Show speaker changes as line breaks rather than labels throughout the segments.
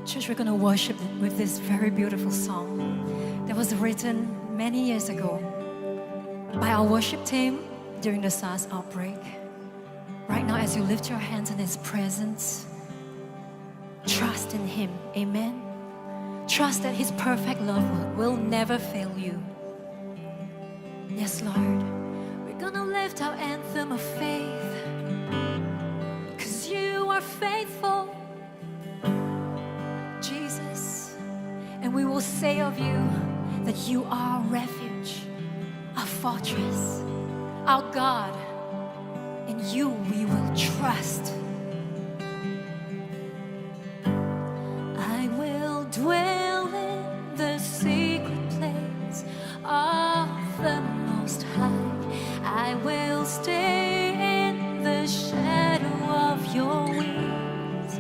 Church, we're going to worship with this very beautiful song that was written many years ago by our worship team during the SARS outbreak. Right now, as you lift your hands in His presence, trust in Him. Amen. Trust that His perfect love will never fail you. Yes, Lord. We're going to lift our anthem of faith, 'cause you are faithful, Jesus. And we will say of you that you are our refuge, our fortress, our God. In you we will trust. I will dwell in the secret place of the Most High. I will stay in the shadow of your wings.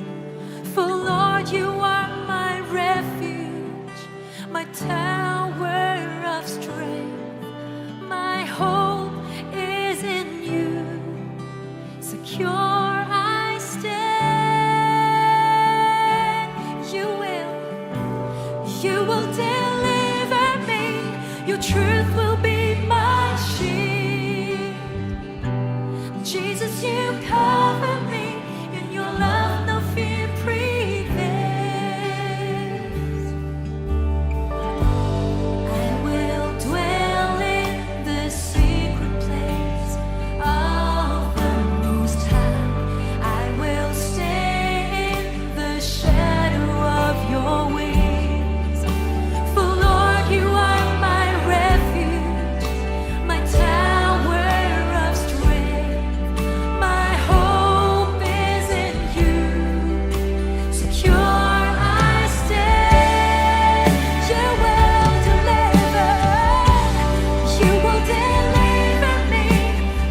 For Lord, you are my refuge, my tower of strength. My hope is in you. Secure I stand. You will deliver me. Your truth will be my shield. Jesus, you cover me. In your love no fear prevails. I will dwell in the secret place of the Most High. I will stay in the shadow of your wings. For Lord, you are my refuge, my tower of strength. My hope is in you. Secure I stand. You will deliver. You will deliver me.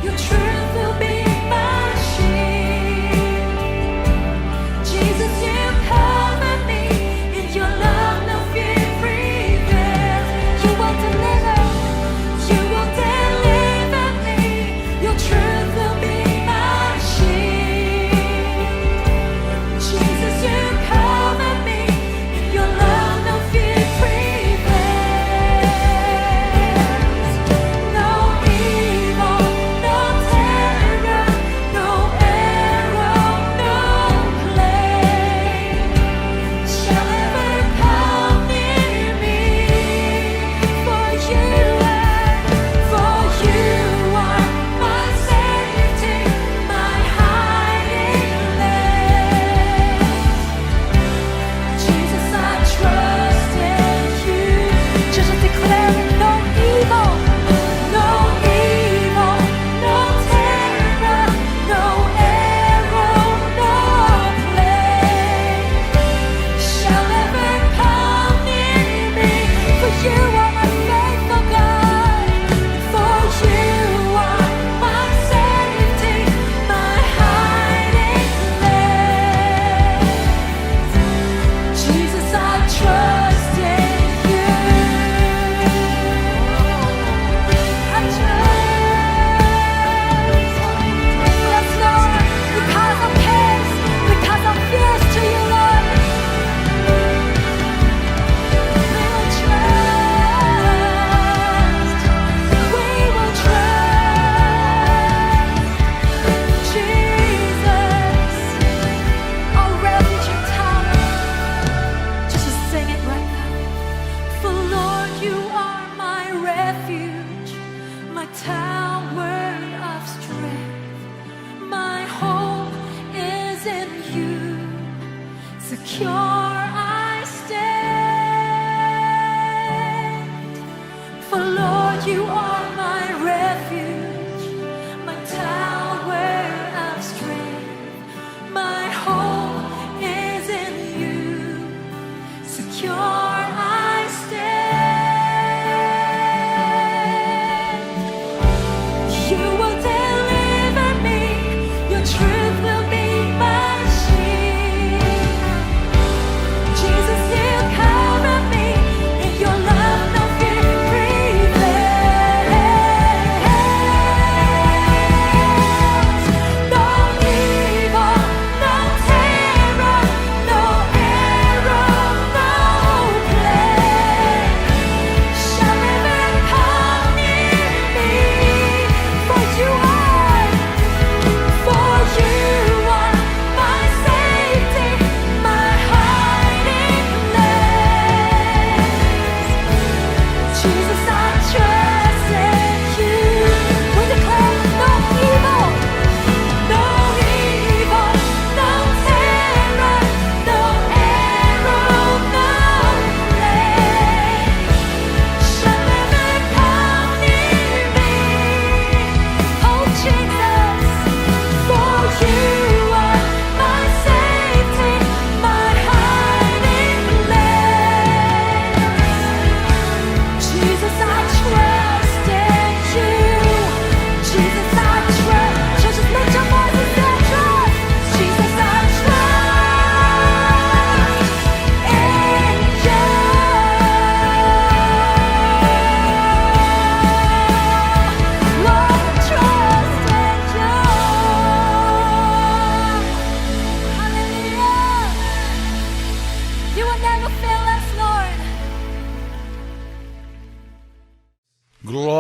Your truth will be my shield. Jesus, you cover me. In your love no fear prevails. You will deliver. You will deliver me. Your truth will be my shield. Jesus, you cover me. In your love no fear prevails. No evil, no terror, no arrow, no plague shall ever come near me. For you are my safety, my hiding place. Jesus, I trust in you. Just declaring no evil, no evil, no terror, no arrow, no plague shall ever come near me. For you are my faithful God. For you are my safety, my hiding place. Jesus, I trust in you. I trust. Yes, Lord, because I'm his, because I'm fierce to you, Lord. We will trust. We will trust. Jesus, our refuge and tower. Just sing it right now. For Lord, you are my refuge, my tower of strength. My hope is in you. Secure I stand. For Lord, you are my refuge, my tower of strength. My hope is in you. Secure I stand. You will deliver me. Your truth will be my shield. Jesus, you cover me. In your love no fear prevails.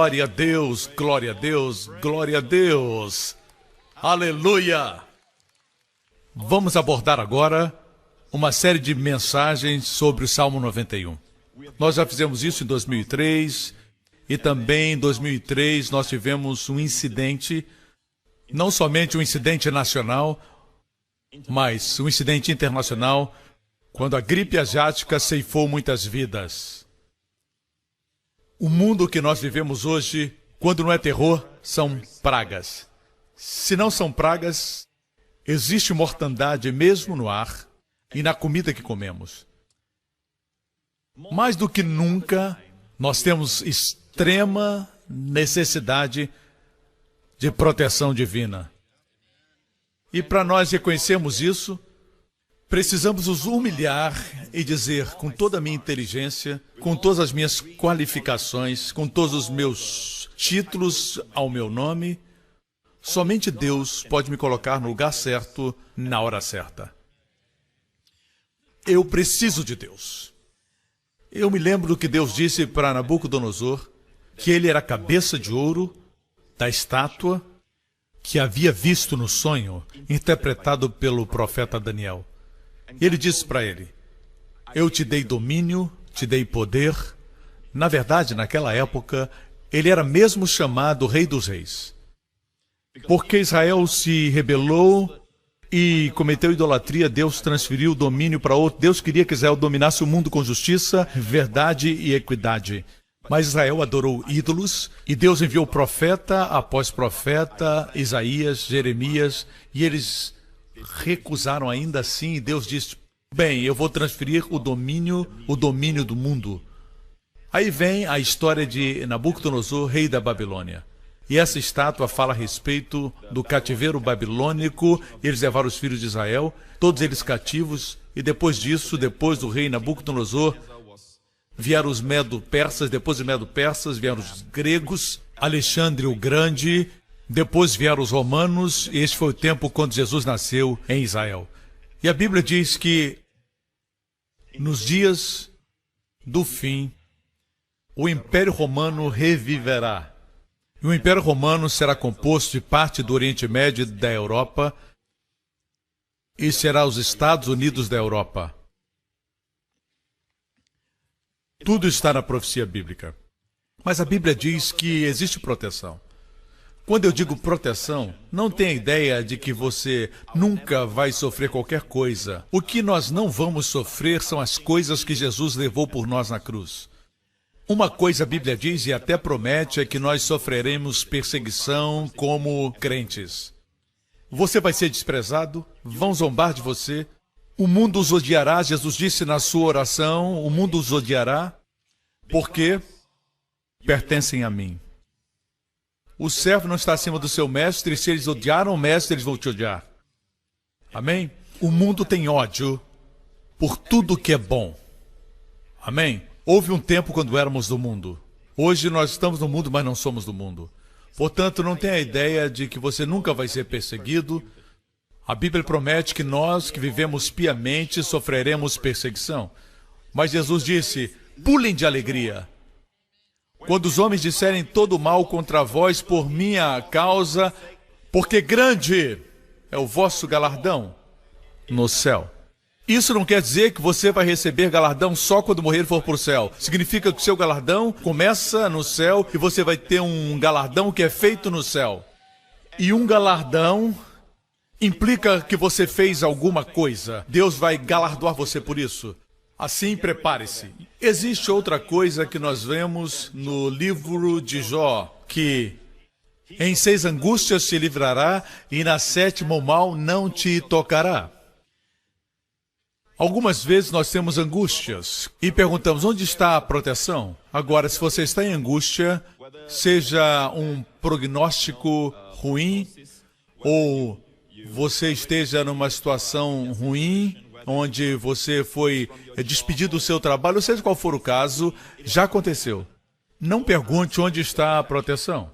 Glória a Deus, glória a Deus, glória a Deus. Aleluia! Vamos abordar agora uma série de mensagens sobre o Salmo 91. Nós já fizemos isso em 2003 e também em 2003 nós tivemos um incidente, não somente um incidente nacional, mas um incidente internacional, quando a gripe asiática ceifou muitas vidas. O mundo que nós vivemos hoje, quando não é terror, são pragas. Se não são pragas, existe mortandade mesmo no ar e na comida que comemos. Mais do que nunca, nós temos extrema necessidade de proteção divina. E para nós reconhecermos isso, precisamos nos humilhar e dizer com toda a minha inteligência, com todas as minhas qualificações, com todos os meus títulos ao meu nome, somente Deus pode me colocar no lugar certo, na hora certa. Eu preciso de Deus. Eu me lembro do que Deus disse para Nabucodonosor, que ele era a cabeça de ouro da estátua que havia visto no sonho, interpretado pelo profeta Daniel. Ele disse para ele: eu te dei domínio, te dei poder. Na verdade, naquela época, ele era mesmo chamado Rei dos Reis. Porque Israel se rebelou e cometeu idolatria, Deus transferiu o domínio para outro. Deus queria que Israel dominasse o mundo com justiça, verdade e equidade. Mas Israel adorou ídolos e Deus enviou profeta após profeta, Isaías, Jeremias, e eles recusaram ainda assim, e Deus disse: bem, eu vou transferir o domínio do mundo. Aí vem a história de Nabucodonosor, rei da Babilônia. E essa estátua fala a respeito do cativeiro babilônico. Eles levaram os filhos de Israel, todos eles cativos, e depois disso, depois do rei Nabucodonosor, vieram os medo-persas, depois dos medo-persas vieram os gregos, Alexandre o Grande, depois vieram os romanos, e este foi o tempo quando Jesus nasceu em Israel. E a Bíblia diz que nos dias do fim, o Império Romano reviverá. E o Império Romano será composto de parte do Oriente Médio e da Europa, e será os Estados Unidos da Europa. Tudo está na profecia bíblica. Mas a Bíblia diz que existe proteção. Quando eu digo proteção, não tenha ideia de que você nunca vai sofrer qualquer coisa. O que nós não vamos sofrer são as coisas que Jesus levou por nós na cruz. Uma coisa a Bíblia diz e até promete é que nós sofreremos perseguição como crentes. Você vai ser desprezado, vão zombar de você, o mundo os odiará. Jesus disse na sua oração: o mundo os odiará porque pertencem a mim. O servo não está acima do seu mestre, e se eles odiaram o mestre, eles vão te odiar. Amém? O mundo tem ódio por tudo que é bom. Amém? Houve um tempo quando éramos do mundo. Hoje nós estamos no mundo, mas não somos do mundo. Portanto, não tenha a ideia de que você nunca vai ser perseguido. A Bíblia promete que nós, que vivemos piamente, sofreremos perseguição. Mas Jesus disse: pulem de alegria. Quando os homens disserem todo mal contra vós por minha causa, porque grande é o vosso galardão no céu. Isso não quer dizer que você vai receber galardão só quando morrer e for para o céu. Significa que o seu galardão começa no céu e você vai ter um galardão que é feito no céu. E um galardão implica que você fez alguma coisa. Deus vai galardoar você por isso. Assim, prepare-se. Existe outra coisa que nós vemos no livro de Jó, que em 6 angústias te livrará e na 7ª o mal não te tocará. Algumas vezes nós temos angústias e perguntamos: onde está a proteção? Agora, se você está em angústia, seja um prognóstico ruim ou você esteja numa situação ruim, onde você foi despedido do seu trabalho, ou seja qual for o caso, já aconteceu. Não pergunte onde está a proteção,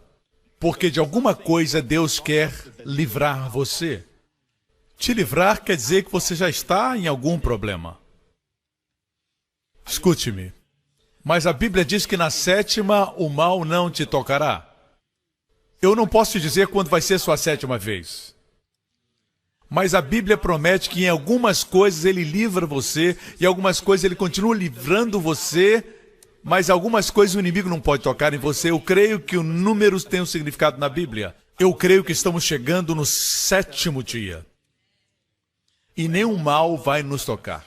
porque de alguma coisa Deus quer livrar você. Te livrar quer dizer que você já está em algum problema. Escute-me. Mas a Bíblia diz que na sétima o mal não te tocará. Eu não posso te dizer quando vai ser sua sétima vez. Mas a Bíblia promete que em algumas coisas ele livra você, e algumas coisas ele continua livrando você, mas algumas coisas o inimigo não pode tocar em você. Eu creio que o números tem um significado na Bíblia. Eu creio que estamos chegando no 7º dia. E nenhum mal vai nos tocar.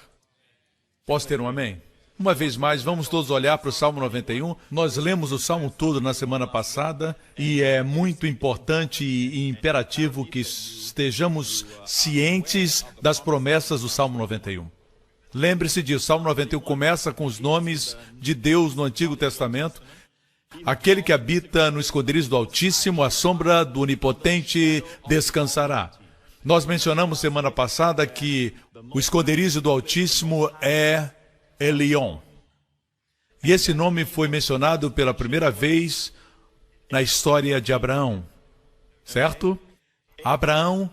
Posso ter um amém? Uma vez mais, vamos todos olhar para o Salmo 91. Nós lemos o Salmo todo na semana passada e é muito importante e imperativo que estejamos cientes das promessas do Salmo 91. Lembre-se disso, o Salmo 91 começa com os nomes de Deus no Antigo Testamento. Aquele que habita no esconderijo do Altíssimo, a sombra do Onipotente descansará. Nós mencionamos semana passada que o esconderijo do Altíssimo é Elion. E esse nome foi mencionado pela primeira vez na história de Abraão, certo? Abraão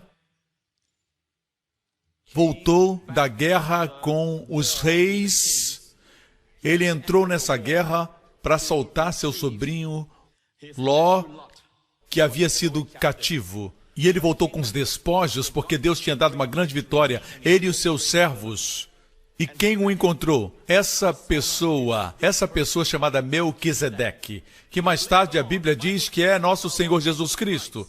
voltou da guerra com os reis. Ele entrou nessa guerra para soltar seu sobrinho Ló, que havia sido cativo. E ele voltou com os despojos, porque Deus tinha dado uma grande vitória, ele e os seus servos. E quem o encontrou? Essa pessoa chamada Melquisedeque, que mais tarde a Bíblia diz que é nosso Senhor Jesus Cristo.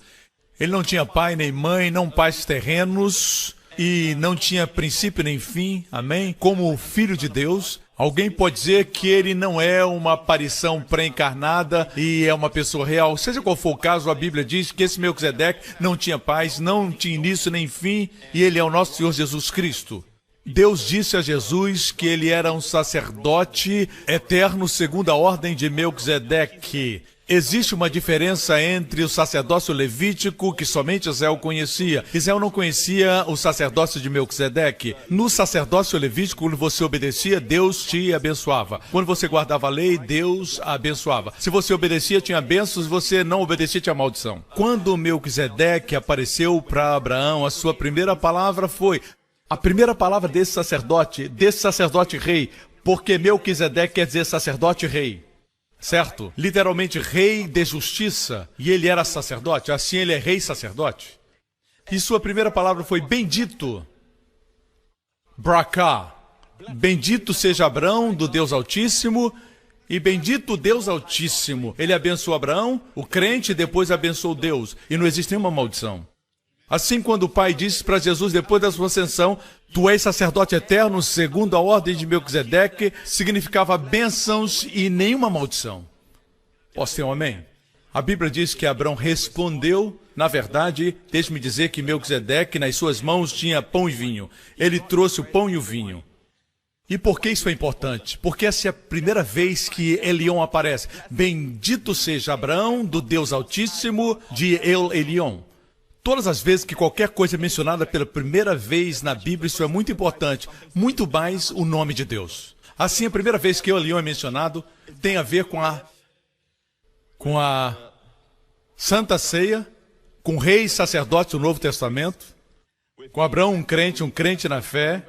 Ele não tinha pai nem mãe, não pais terrenos, e não tinha princípio nem fim, amém? Como filho de Deus. Alguém pode dizer que ele não é uma aparição pré-encarnada e é uma pessoa real. Seja qual for o caso, a Bíblia diz que esse Melquisedeque não tinha paz, não tinha início nem fim, e ele é o nosso Senhor Jesus Cristo. Deus disse a Jesus que ele era um sacerdote eterno segundo a ordem de Melquisedeque. Existe uma diferença entre o sacerdócio levítico, que somente Israel conhecia. Israel não conhecia o sacerdócio de Melquisedeque. No sacerdócio levítico, quando você obedecia, Deus te abençoava. Quando você guardava a lei, Deus a abençoava. Se você obedecia, tinha bênçãos, se você não obedecia, tinha maldição. Quando Melquisedeque apareceu para Abraão, a sua primeira palavra foi... A primeira palavra desse sacerdote rei, porque Melquisedeque quer dizer sacerdote rei. Certo? Literalmente rei de justiça. E ele era sacerdote, assim ele é rei sacerdote. E sua primeira palavra foi bendito. Bracá. Bendito seja Abraão do Deus Altíssimo. E bendito Deus Altíssimo. Ele abençoou Abraão, o crente, e depois abençoou Deus. E não existe nenhuma maldição. Assim, quando o Pai disse para Jesus, depois da sua ascensão, tu és sacerdote eterno, segundo a ordem de Melquisedeque, significava bênçãos e nenhuma maldição. Posso ter um amém? A Bíblia diz que Abraão respondeu, na verdade, deixe-me dizer que Melquisedeque, nas suas mãos, tinha pão e vinho. Ele trouxe o pão e o vinho. E por que isso é importante? Porque essa é a primeira vez que Elion aparece. Bendito seja Abraão, do Deus Altíssimo, de El Elion. Todas as vezes que qualquer coisa é mencionada pela primeira vez na Bíblia, isso é muito importante, muito mais o nome de Deus. Assim, a primeira vez que Elion é mencionado tem a ver com a Santa Ceia, com reis sacerdotes do Novo Testamento, com Abraão, um crente na fé.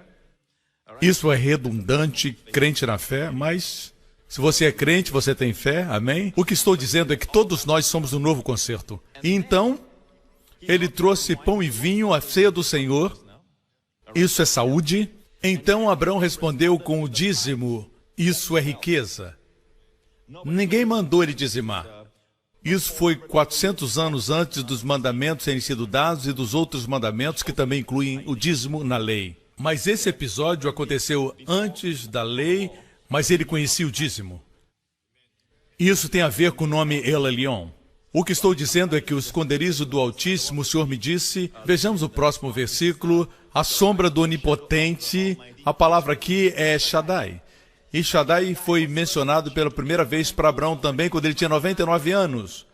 Isso é redundante, crente na fé, mas se você é crente, você tem fé, amém? O que estou dizendo é que todos nós somos do novo concerto. E então... ele trouxe pão e vinho, a ceia do Senhor. Isso é saúde. Então Abraão respondeu com o dízimo. Isso é riqueza. Ninguém mandou ele dizimar. Isso foi 400 anos antes dos mandamentos terem sido dados e dos outros mandamentos que também incluem o dízimo na lei. Mas esse episódio aconteceu antes da lei, mas ele conhecia o dízimo. Isso tem a ver com o nome El Elion. O que estou dizendo é que o esconderijo do Altíssimo, o Senhor me disse, vejamos o próximo versículo, a sombra do Onipotente, a palavra aqui é Shaddai. E Shaddai foi mencionado pela primeira vez para Abraão também, quando ele tinha 99 anos.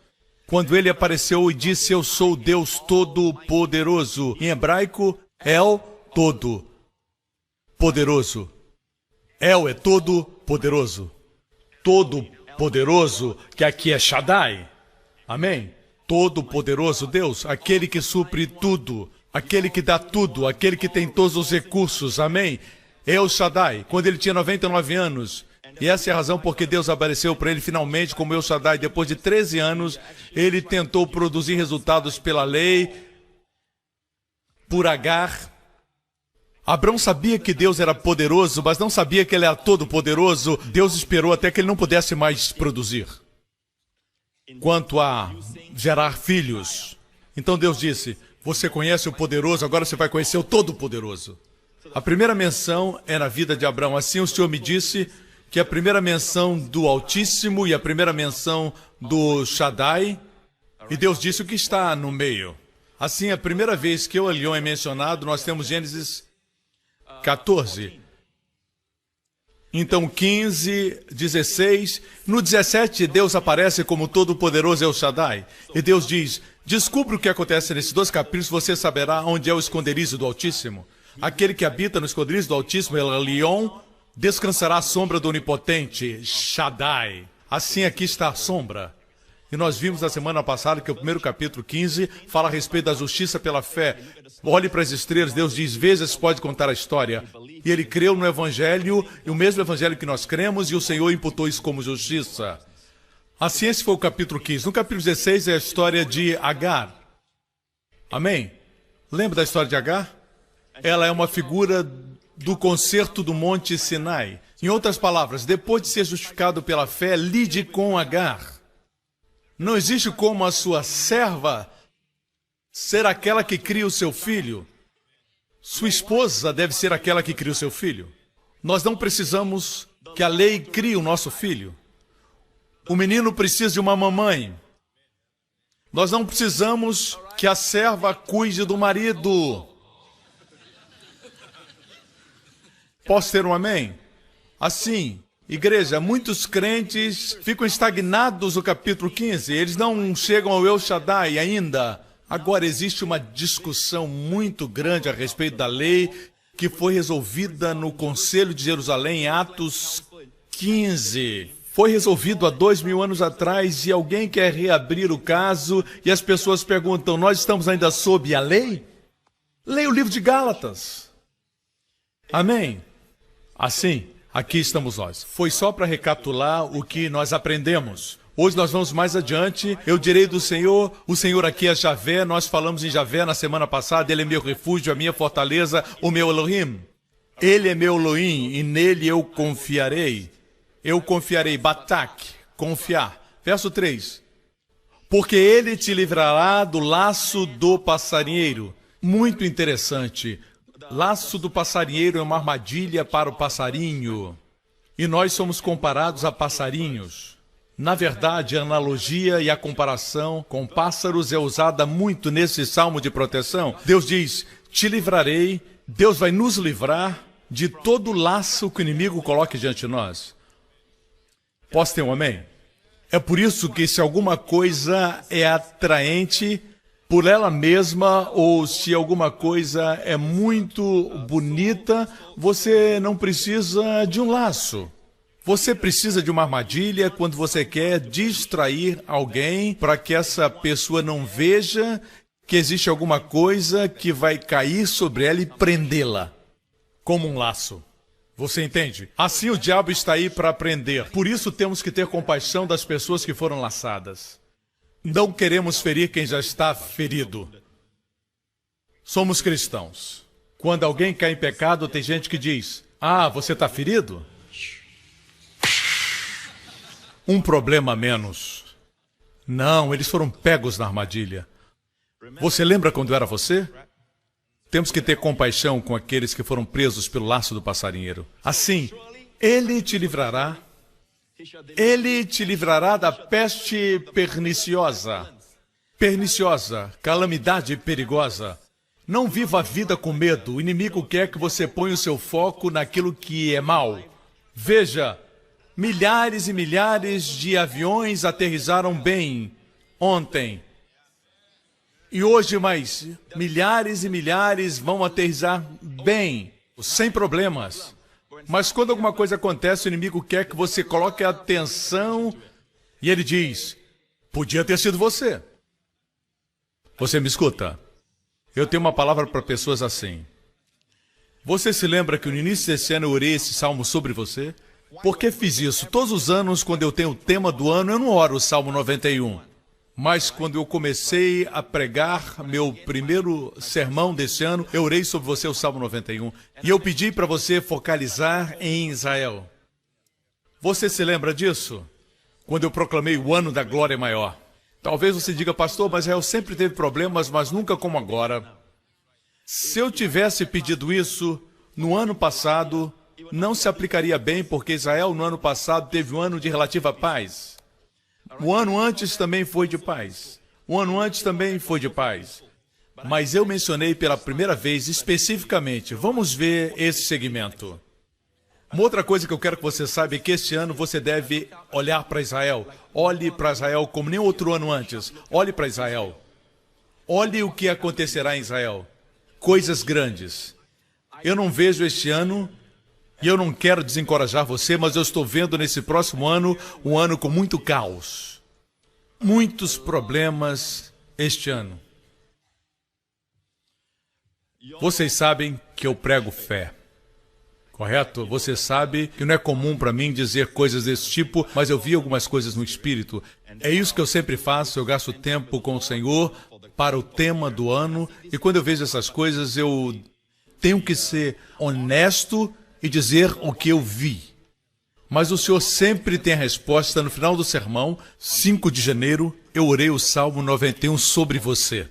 Quando ele apareceu e disse, eu sou Deus Todo-Poderoso. Em hebraico, El Todo-Poderoso. El é Todo-Poderoso. Todo-Poderoso, que aqui é Shaddai. Amém? Todo-Poderoso Deus, aquele que supre tudo, aquele que dá tudo, aquele que tem todos os recursos, amém? El Shaddai, quando ele tinha 99 anos, E essa é a razão porque Deus apareceu para ele finalmente como El Shaddai. Depois de 13 anos, ele tentou produzir resultados pela lei, por Agar. Abraão sabia que Deus era poderoso, mas não sabia que ele era todo-poderoso. Deus esperou até que ele não pudesse mais produzir. Quanto a gerar filhos, então Deus disse, você conhece o poderoso, agora você vai conhecer o todo-poderoso. A primeira menção é na vida de Abraão. Assim o Senhor me disse que a primeira menção do Altíssimo e a primeira menção do Shaddai, e Deus disse o que está no meio. Assim, a primeira vez que o Elion é mencionado, nós temos Gênesis 14. Então, 15, 16. No 17, Deus aparece como Todo-Poderoso El Shaddai. E Deus diz, descubra o que acontece nesses 2 capítulos, você saberá onde é o esconderijo do Altíssimo. Aquele que habita no esconderijo do Altíssimo, El Elion, descansará à sombra do Onipotente, Shaddai. Assim aqui está a sombra. E nós vimos na semana passada que o primeiro capítulo 15 fala a respeito da justiça pela fé. Olhe para as estrelas, Deus diz, veja se pode contar a história. E ele creu no Evangelho, e o mesmo Evangelho que nós cremos, e o Senhor imputou isso como justiça. Assim, esse foi o capítulo 15. No capítulo 16 é a história de Agar. Amém? Lembra da história de Agar? Ela é uma figura do concerto do Monte Sinai. Em outras palavras, depois de ser justificado pela fé, lide com Agar. Não existe como a sua serva ser aquela que cria o seu filho. Sua esposa deve ser aquela que cria o seu filho. Nós não precisamos que a lei crie o nosso filho. O menino precisa de uma mamãe. Nós não precisamos que a serva cuide do marido. Posso ter um amém? Assim, igreja, muitos crentes ficam estagnados no capítulo 15. Eles não chegam ao El Shaddai ainda. Agora existe uma discussão muito grande a respeito da lei que foi resolvida no Conselho de Jerusalém, em Atos 15. Foi resolvido há 2000 anos atrás e alguém quer reabrir o caso e as pessoas perguntam, nós estamos ainda sob a lei? Leia o livro de Gálatas. Amém? Assim, aqui estamos nós. Foi só para recapitular o que nós aprendemos. Hoje nós vamos mais adiante. Eu direi do Senhor, o Senhor aqui é Javé. Nós falamos em Javé na semana passada. Ele é meu refúgio, a minha fortaleza, o meu Elohim. Ele é meu Elohim e nele eu confiarei. Eu confiarei, batak, confiar. Verso 3. Porque ele te livrará do laço do passarinheiro. Muito interessante. Laço do passarinheiro é uma armadilha para o passarinho. E nós somos comparados a passarinhos. Na verdade, a analogia e a comparação com pássaros é usada muito nesse salmo de proteção. Deus diz, te livrarei, Deus vai nos livrar de todo laço que o inimigo coloque diante de nós. Posso ter um amém? É por isso que se alguma coisa é atraente por ela mesma, ou se alguma coisa é muito bonita, você não precisa de um laço. Você precisa de uma armadilha quando você quer distrair alguém para que essa pessoa não veja que existe alguma coisa que vai cair sobre ela e prendê-la, como um laço. Você entende? Assim o diabo está aí para prender. Por isso temos que ter compaixão das pessoas que foram laçadas. Não queremos ferir quem já está ferido. Somos cristãos. Quando alguém cai em pecado, tem gente que diz, você está ferido? Um problema a menos. Não, eles foram pegos na armadilha. Você lembra quando era você? Temos que ter compaixão com aqueles que foram presos pelo laço do passarinheiro. Assim, ele te livrará. Ele te livrará da peste perniciosa. Perniciosa, calamidade perigosa. Não viva a vida com medo. O inimigo quer que você ponha o seu foco naquilo que é mal. Veja, milhares e milhares de aviões aterrissaram bem ontem. E hoje mais milhares e milhares vão aterrissar bem, sem problemas. Mas quando alguma coisa acontece, o inimigo quer que você coloque atenção e ele diz, podia ter sido você. Você me escuta? Eu tenho uma palavra para pessoas assim. Você se lembra que no início desse ano eu orei esse salmo sobre você? Por que fiz isso? Todos os anos, quando eu tenho o tema do ano, eu não oro o Salmo 91. Mas quando eu comecei a pregar meu primeiro sermão desse ano, eu orei sobre você o Salmo 91. E eu pedi para você focalizar em Israel. Você se lembra disso? Quando eu proclamei o ano da glória maior. Talvez você diga, pastor, mas Israel sempre teve problemas, mas nunca como agora. Se eu tivesse pedido isso no ano passado, não se aplicaria bem, porque Israel no ano passado teve um ano de relativa paz. O ano antes também foi de paz. O ano antes também foi de paz. Mas eu mencionei pela primeira vez especificamente. Vamos ver esse segmento. Uma outra coisa que eu quero que você saiba é que este ano você deve olhar para Israel. Olhe para Israel como nem outro ano antes. Olhe para Israel. Olhe o que acontecerá em Israel. Coisas grandes. Eu não vejo este ano, e eu não quero desencorajar você, mas eu estou vendo nesse próximo ano um ano com muito caos. Muitos problemas este ano. Vocês sabem que eu prego fé. Correto? Você sabe que não é comum para mim dizer coisas desse tipo, mas eu vi algumas coisas no Espírito. É isso que eu sempre faço, eu gasto tempo com o Senhor para o tema do ano, e quando eu vejo essas coisas, eu tenho que ser honesto e dizer o que eu vi. Mas o Senhor sempre tem a resposta. No final do sermão, 5 de janeiro, eu orei o Salmo 91 sobre você.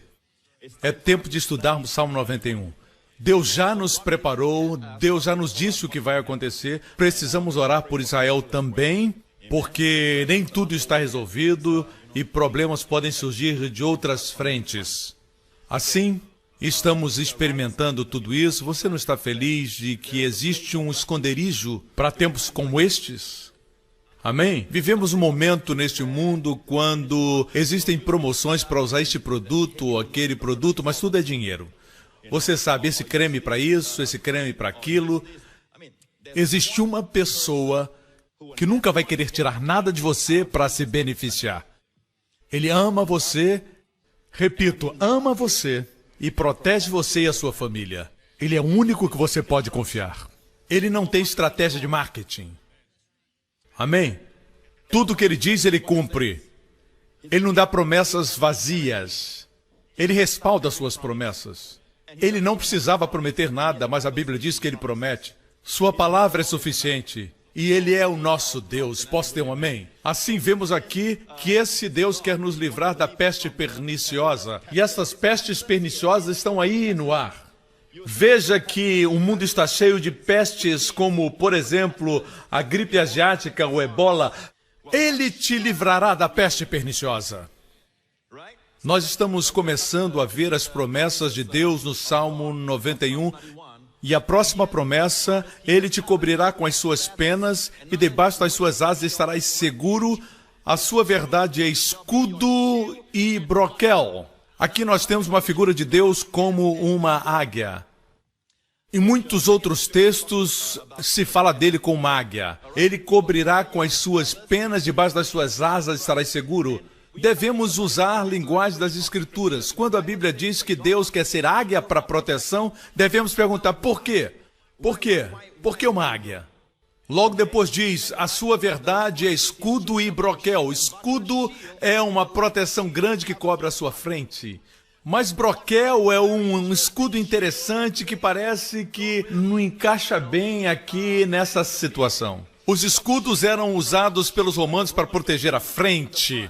É tempo de estudarmos o Salmo 91. Deus já nos preparou, Deus já nos disse o que vai acontecer. Precisamos orar por Israel também, porque nem tudo está resolvido e problemas podem surgir de outras frentes. Assim, estamos experimentando tudo isso. Você não está feliz de que existe um esconderijo para tempos como estes? Amém? Vivemos um momento neste mundo quando existem promoções para usar este produto ou aquele produto, mas tudo é dinheiro. Você sabe, esse creme para isso, esse creme para aquilo. Existe uma pessoa que nunca vai querer tirar nada de você para se beneficiar. Ele ama você, repito, ama você e protege você e a sua família. Ele é o único que você pode confiar. Ele não tem estratégia de marketing. Amém? Tudo que ele diz, ele cumpre. Ele não dá promessas vazias. Ele respalda suas promessas. Ele não precisava prometer nada, mas a Bíblia diz que ele promete. Sua palavra é suficiente. E ele é o nosso Deus. Posso ter um amém? Assim vemos aqui que esse Deus quer nos livrar da peste perniciosa. E essas pestes perniciosas estão aí no ar. Veja que o mundo está cheio de pestes como, por exemplo, a gripe asiática, o ebola. Ele te livrará da peste perniciosa. Nós estamos começando a ver as promessas de Deus no Salmo 91. E a próxima promessa, ele te cobrirá com as suas penas e debaixo das suas asas estarás seguro. A sua verdade é escudo e broquel. Aqui nós temos uma figura de Deus como uma águia. Em muitos outros textos se fala dele como uma águia. Ele cobrirá com as suas penas, debaixo das suas asas estarás seguro. Devemos usar a linguagem das Escrituras. Quando a Bíblia diz que Deus quer ser águia para proteção, devemos perguntar por quê? Por quê? Por que uma águia? Logo depois diz, a sua verdade é escudo e broquel. Escudo é uma proteção grande que cobre a sua frente. Mas broquel é um escudo interessante que parece que não encaixa bem aqui nessa situação. Os escudos eram usados pelos romanos para proteger a frente.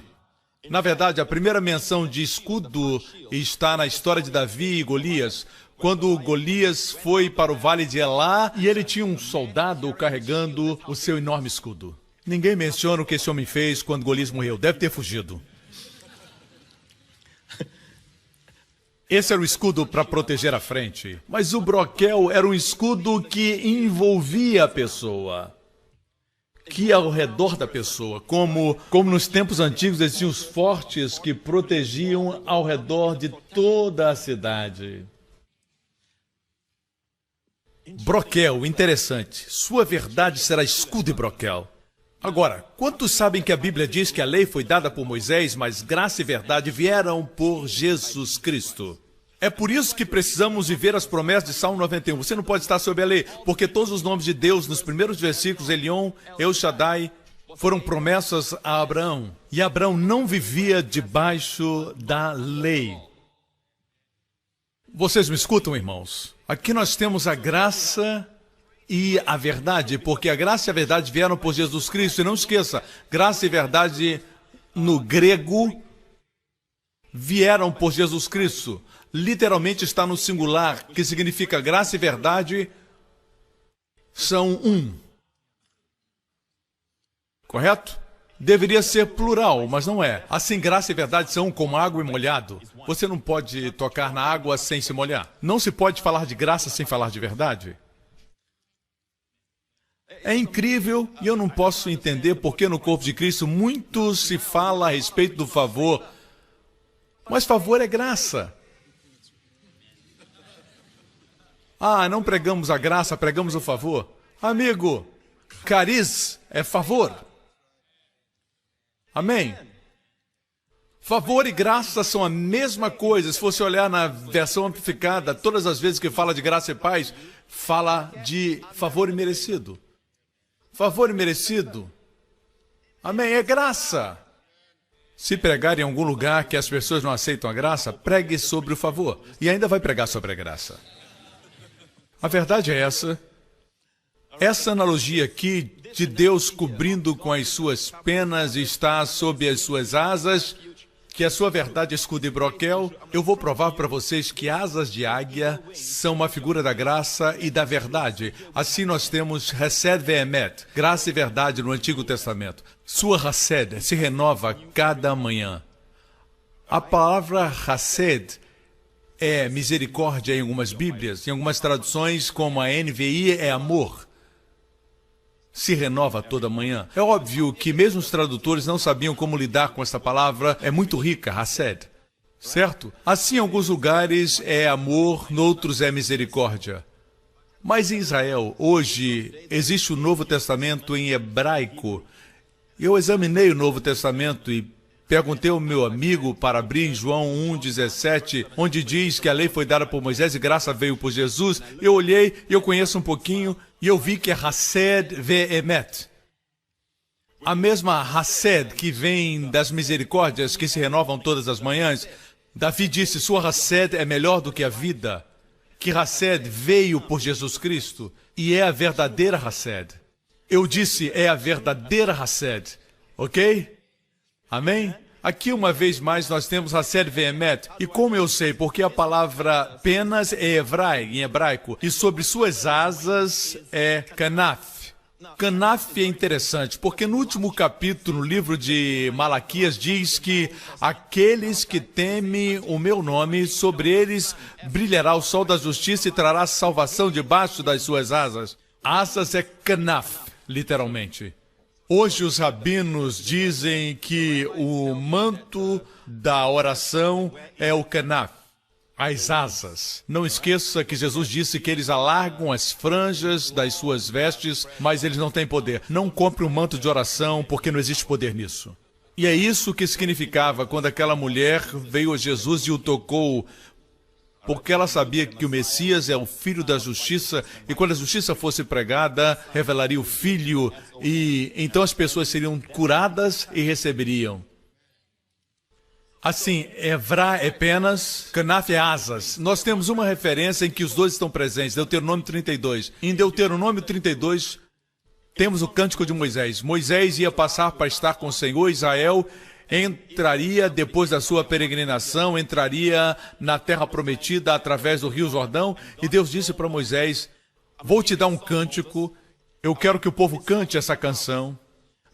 Na verdade, a primeira menção de escudo está na história de Davi e Golias, quando Golias foi para o vale de Elá e ele tinha um soldado carregando o seu enorme escudo. Ninguém menciona o que esse homem fez quando Golias morreu. Deve ter fugido. Esse era o escudo para proteger a frente. Mas o broquel era um escudo que envolvia a pessoa. Que ia ao redor da pessoa. Como nos tempos antigos existiam os fortes que protegiam ao redor de toda a cidade. Broquel, interessante. Sua verdade será escudo e broquel. Agora, quantos sabem que a Bíblia diz que a lei foi dada por Moisés, mas graça e verdade vieram por Jesus Cristo? É por isso que precisamos viver as promessas de Salmo 91. Você não pode estar sob a lei, porque todos os nomes de Deus, nos primeiros versículos, Elion, El Shaddai, foram promessas a Abraão. E Abraão não vivia debaixo da lei. Vocês me escutam, irmãos? Aqui nós temos a graça e a verdade, porque a graça e a verdade vieram por Jesus Cristo. E não esqueça, graça e verdade no grego vieram por Jesus Cristo. Literalmente está no singular, que significa graça e verdade são um. Correto? Deveria ser plural, mas não é. Assim, graça e verdade são um, como água e molhado. Você não pode tocar na água sem se molhar. Não se pode falar de graça sem falar de verdade. É incrível e eu não posso entender porque no corpo de Cristo muito se fala a respeito do favor. Mas favor é graça. Ah, não pregamos a graça, pregamos o favor. Amigo, cariz é favor. Amém? Favor e graça são a mesma coisa. Se você olhar na versão amplificada, todas as vezes que fala de graça e paz, fala de favor imerecido. Favor imerecido. Amém? É graça. Se pregar em algum lugar que as pessoas não aceitam a graça, pregue sobre o favor. E ainda vai pregar sobre a graça. A verdade é essa. Essa analogia aqui de Deus cobrindo com as suas penas está sob as suas asas, que a sua verdade é escudo e broquel. Eu vou provar para vocês que asas de águia são uma figura da graça e da verdade. Assim nós temos Hesed ve'emet, graça e verdade no Antigo Testamento. Sua Hesed se renova cada manhã. A palavra Hesed é misericórdia em algumas Bíblias, em algumas traduções, como a NVI, é amor. Se renova toda manhã. É óbvio que mesmo os tradutores não sabiam como lidar com essa palavra, é muito rica, Hesed. Certo? Assim, em alguns lugares é amor, noutros é misericórdia. Mas em Israel, hoje, existe o Novo Testamento em hebraico. Eu examinei o Novo Testamento e perguntei ao meu amigo para abrir em João 1,17, onde diz que a lei foi dada por Moisés e graça veio por Jesus. Eu olhei e eu conheço um pouquinho e eu vi que é Hesed ve'emet. A mesma Hesed que vem das misericórdias que se renovam todas as manhãs. Davi disse, sua Hesed é melhor do que a vida. Que Hesed veio por Jesus Cristo e é a verdadeira Hesed. Eu disse, é a verdadeira Hesed. Ok? Amém? Aqui, uma vez mais, nós temos Hesed ve'emet. E como eu sei? Porque a palavra penas é em hebraico. E sobre suas asas é kanaf. Kanaf é interessante, porque no último capítulo, no livro de Malaquias, diz que aqueles que temem o meu nome, sobre eles brilhará o sol da justiça e trará salvação debaixo das suas asas. Asas é kanaf, literalmente. Hoje os rabinos dizem que o manto da oração é o kanaf, as asas. Não esqueça que Jesus disse que eles alargam as franjas das suas vestes, mas eles não têm poder. Não compre um manto de oração, porque não existe poder nisso. E é isso que significava quando aquela mulher veio a Jesus e o tocou, porque ela sabia que o Messias é o Filho da Justiça, e quando a justiça fosse pregada, revelaria o Filho, e então as pessoas seriam curadas e receberiam. Assim, Evrá é penas, Kanaf é asas. Nós temos uma referência em que os dois estão presentes, Deuteronômio 32. Em Deuteronômio 32, temos o Cântico de Moisés. Moisés ia passar para estar com o Senhor. Israel entraria, depois da sua peregrinação, entraria na terra prometida através do rio Jordão. E Deus disse para Moisés, vou te dar um cântico, eu quero que o povo cante essa canção.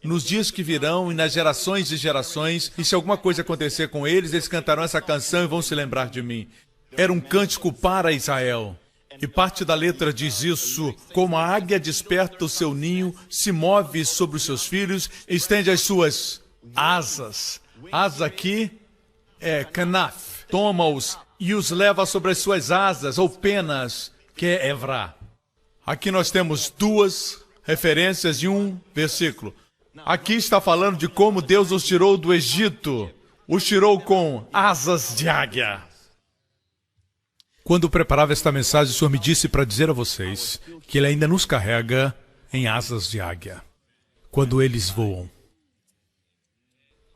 Nos dias que virão e nas gerações de gerações, e se alguma coisa acontecer com eles, eles cantarão essa canção e vão se lembrar de mim. Era um cântico para Israel. E parte da letra diz isso, como a águia desperta o seu ninho, se move sobre os seus filhos, estende as suas asas. Asas aqui é kanaf. Toma-os e os leva sobre as suas asas, ou penas, que é Evrá. Aqui nós temos duas referências em um versículo. Aqui está falando de como Deus os tirou do Egito. Os tirou com asas de águia. Quando preparava esta mensagem, o Senhor me disse para dizer a vocês que Ele ainda nos carrega em asas de águia, quando eles voam.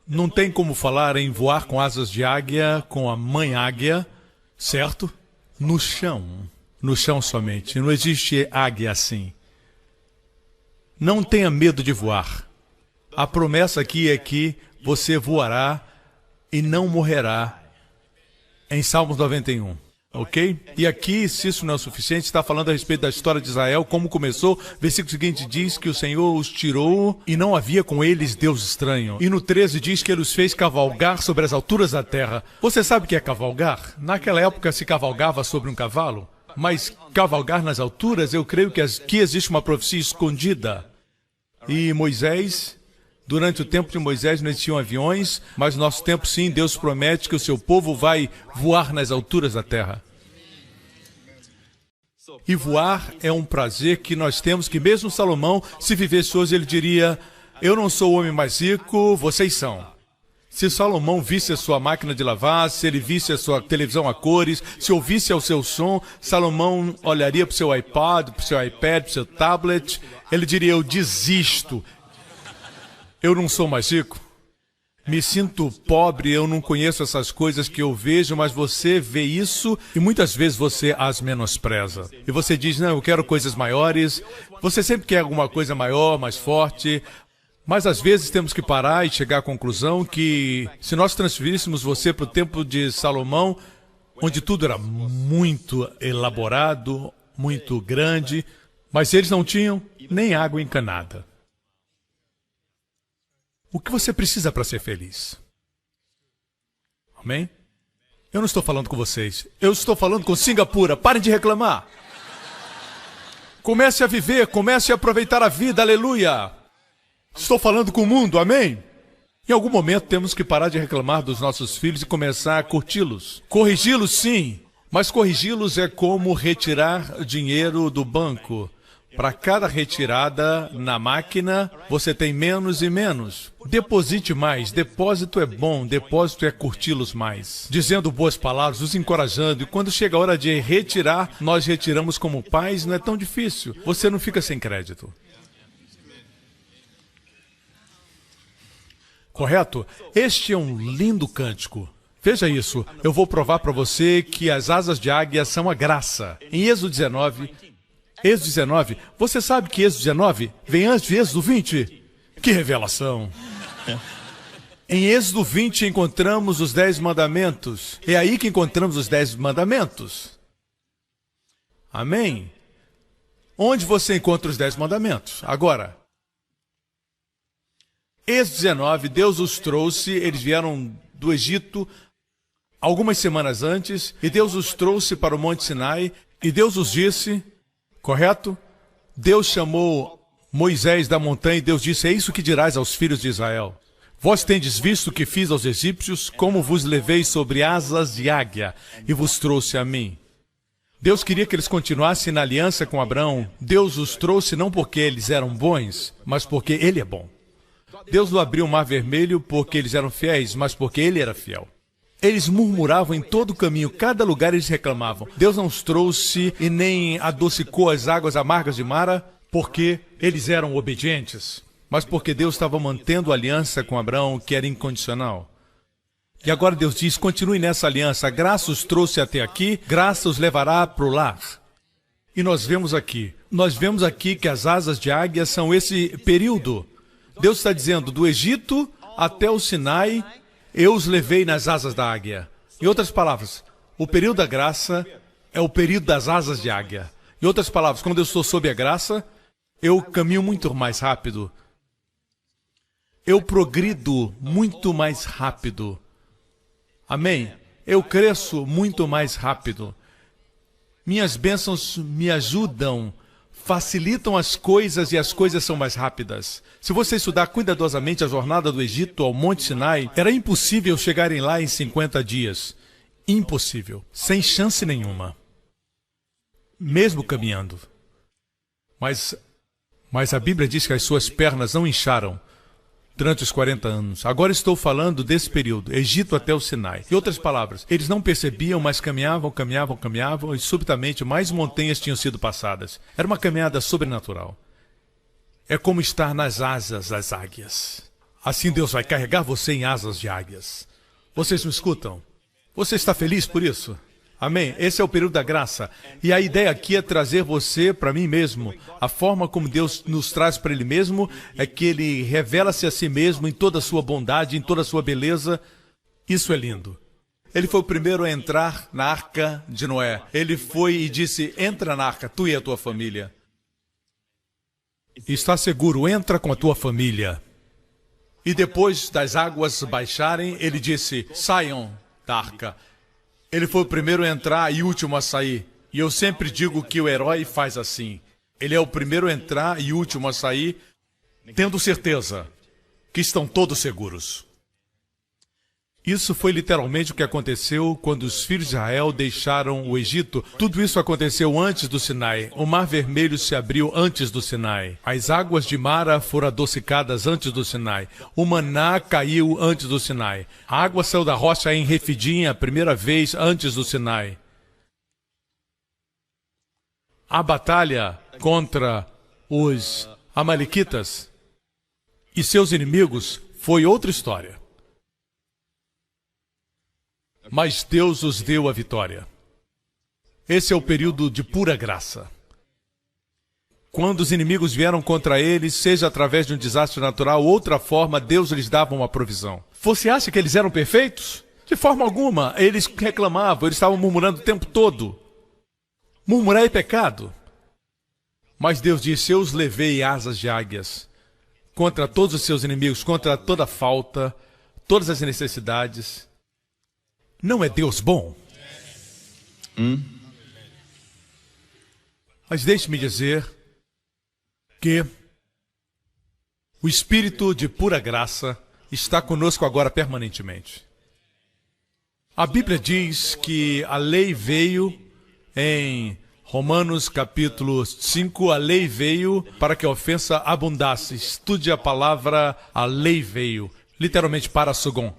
Não tem como falar em voar com asas de águia, com a mãe águia, certo? No chão somente. Não existe águia assim. Não tenha medo de voar. A promessa aqui é que você voará e não morrerá, em Salmos 91. Ok? E aqui, se isso não é o suficiente, está falando a respeito da história de Israel, como começou. Versículo seguinte diz que o Senhor os tirou e não havia com eles Deus estranho. E no 13 diz que Ele os fez cavalgar sobre as alturas da terra. Você sabe o que é cavalgar? Naquela época se cavalgava sobre um cavalo, mas cavalgar nas alturas, eu creio que aqui existe uma profecia escondida. E Moisés, durante o tempo de Moisés não existiam aviões, mas no nosso tempo sim, Deus promete que o seu povo vai voar nas alturas da terra. E voar é um prazer que nós temos, que mesmo Salomão, se vivesse hoje, ele diria: eu não sou o homem mais rico, vocês são. Se Salomão visse a sua máquina de lavar, se ele visse a sua televisão a cores, se ouvisse o seu som, Salomão olharia para o seu iPod, para o seu iPad, para o seu tablet, ele diria: eu desisto. Eu não sou mais rico, me sinto pobre, eu não conheço essas coisas que eu vejo, mas você vê isso e muitas vezes você as menospreza. E você diz: não, eu quero coisas maiores. Você sempre quer alguma coisa maior, mais forte. Mas às vezes temos que parar e chegar à conclusão que se nós transferíssemos você para o tempo de Salomão, onde tudo era muito elaborado, muito grande, mas eles não tinham nem água encanada. O que você precisa para ser feliz? Amém? Eu não estou falando com vocês. Eu estou falando com Singapura. Parem de reclamar. Comece a viver, comece a aproveitar a vida. Aleluia. Estou falando com o mundo. Amém? Em algum momento temos que parar de reclamar dos nossos filhos e começar a curti-los. Corrigi-los, sim. Mas corrigi-los é como retirar dinheiro do banco. Para cada retirada na máquina, você tem menos e menos. Deposite mais. Depósito é bom. Depósito é curti-los mais. Dizendo boas palavras, os encorajando. E quando chega a hora de retirar, nós retiramos como pais. Não é tão difícil. Você não fica sem crédito. Correto? Este é um lindo cântico. Veja isso. Eu vou provar para você que as asas de águia são a graça. Em Êxodo 19... Êxodo 19, você sabe que Êxodo 19 vem antes de Êxodo 20? Que revelação! Em Êxodo 20 encontramos os 10 mandamentos. É aí que encontramos os 10 mandamentos. Amém? Onde você encontra os 10 mandamentos? Agora, Êxodo 19, Deus os trouxe, eles vieram do Egito algumas semanas antes, e Deus os trouxe para o Monte Sinai, e Deus os disse... Correto? Deus chamou Moisés da montanha e Deus disse: é isso que dirás aos filhos de Israel. Vós tendes visto o que fiz aos egípcios, como vos levei sobre asas de águia e vos trouxe a mim. Deus queria que eles continuassem na aliança com Abraão. Deus os trouxe não porque eles eram bons, mas porque Ele é bom. Deus não abriu o mar vermelho porque eles eram fiéis, mas porque Ele era fiel. Eles murmuravam em todo o caminho, cada lugar eles reclamavam. Deus não os trouxe e nem adocicou as águas amargas de Mara porque eles eram obedientes, mas porque Deus estava mantendo a aliança com Abraão, que era incondicional. E agora Deus diz: continue nessa aliança, a graça os trouxe até aqui, graça os levará para o lar. E nós vemos aqui que as asas de águia são esse período. Deus está dizendo, do Egito até o Sinai, eu os levei nas asas da águia. Em outras palavras, o período da graça é o período das asas de águia. Em outras palavras, quando eu estou sob a graça, eu caminho muito mais rápido. Eu progrido muito mais rápido. Amém? Eu cresço muito mais rápido. Minhas bênçãos me ajudam, facilitam as coisas e as coisas são mais rápidas. Se você estudar cuidadosamente a jornada do Egito ao Monte Sinai, era impossível chegarem lá em 50 dias. Impossível. Sem chance nenhuma. Mesmo caminhando. Mas a Bíblia diz que as suas pernas não incharam. durante os 40 anos. Agora estou falando desse período, Egito até o Sinai. Em outras palavras, eles não percebiam, mas caminhavam e subitamente mais montanhas tinham sido passadas. Era uma caminhada sobrenatural. É como estar nas asas das águias. Assim Deus vai carregar você em asas de águias. Vocês me escutam? Você está feliz por isso? Amém? Esse é o período da graça. E a ideia aqui é trazer você para mim mesmo. A forma como Deus nos traz para Ele mesmo é que Ele revela-se a si mesmo em toda a sua bondade, em toda a sua beleza. Isso é lindo. Ele foi o primeiro a entrar na arca de Noé. Ele foi e disse, entra na arca, tu e a tua família. Está seguro, entra com a tua família. E depois das águas baixarem, ele disse, saiam da arca. Ele foi o primeiro a entrar e o último a sair. E eu sempre digo que o herói faz assim. Ele é o primeiro a entrar e o último a sair, tendo certeza que estão todos seguros. Isso foi literalmente o que aconteceu quando os filhos de Israel deixaram o Egito. Tudo isso aconteceu antes do Sinai. O Mar Vermelho se abriu antes do Sinai. As águas de Mara foram adocicadas antes do Sinai. O maná caiu antes do Sinai. A água saiu da rocha em Refidim a primeira vez antes do Sinai. A batalha contra os amalequitas e seus inimigos foi outra história. Mas Deus os deu a vitória. Esse é o período de pura graça. Quando os inimigos vieram contra eles, seja através de um desastre natural ou outra forma, Deus lhes dava uma provisão. Você acha que eles eram perfeitos? De forma alguma. Eles reclamavam, eles estavam murmurando o tempo todo. Murmurar é pecado. Mas Deus disse, eu os levei asas de águias contra todos os seus inimigos, contra toda falta, todas as necessidades. Não é Deus bom? Mas deixe-me dizer que o Espírito de pura graça está conosco agora permanentemente. A Bíblia diz que a lei veio em Romanos capítulo 5, a lei veio para que a ofensa abundasse. Estude a palavra, a lei veio, literalmente para Sugon.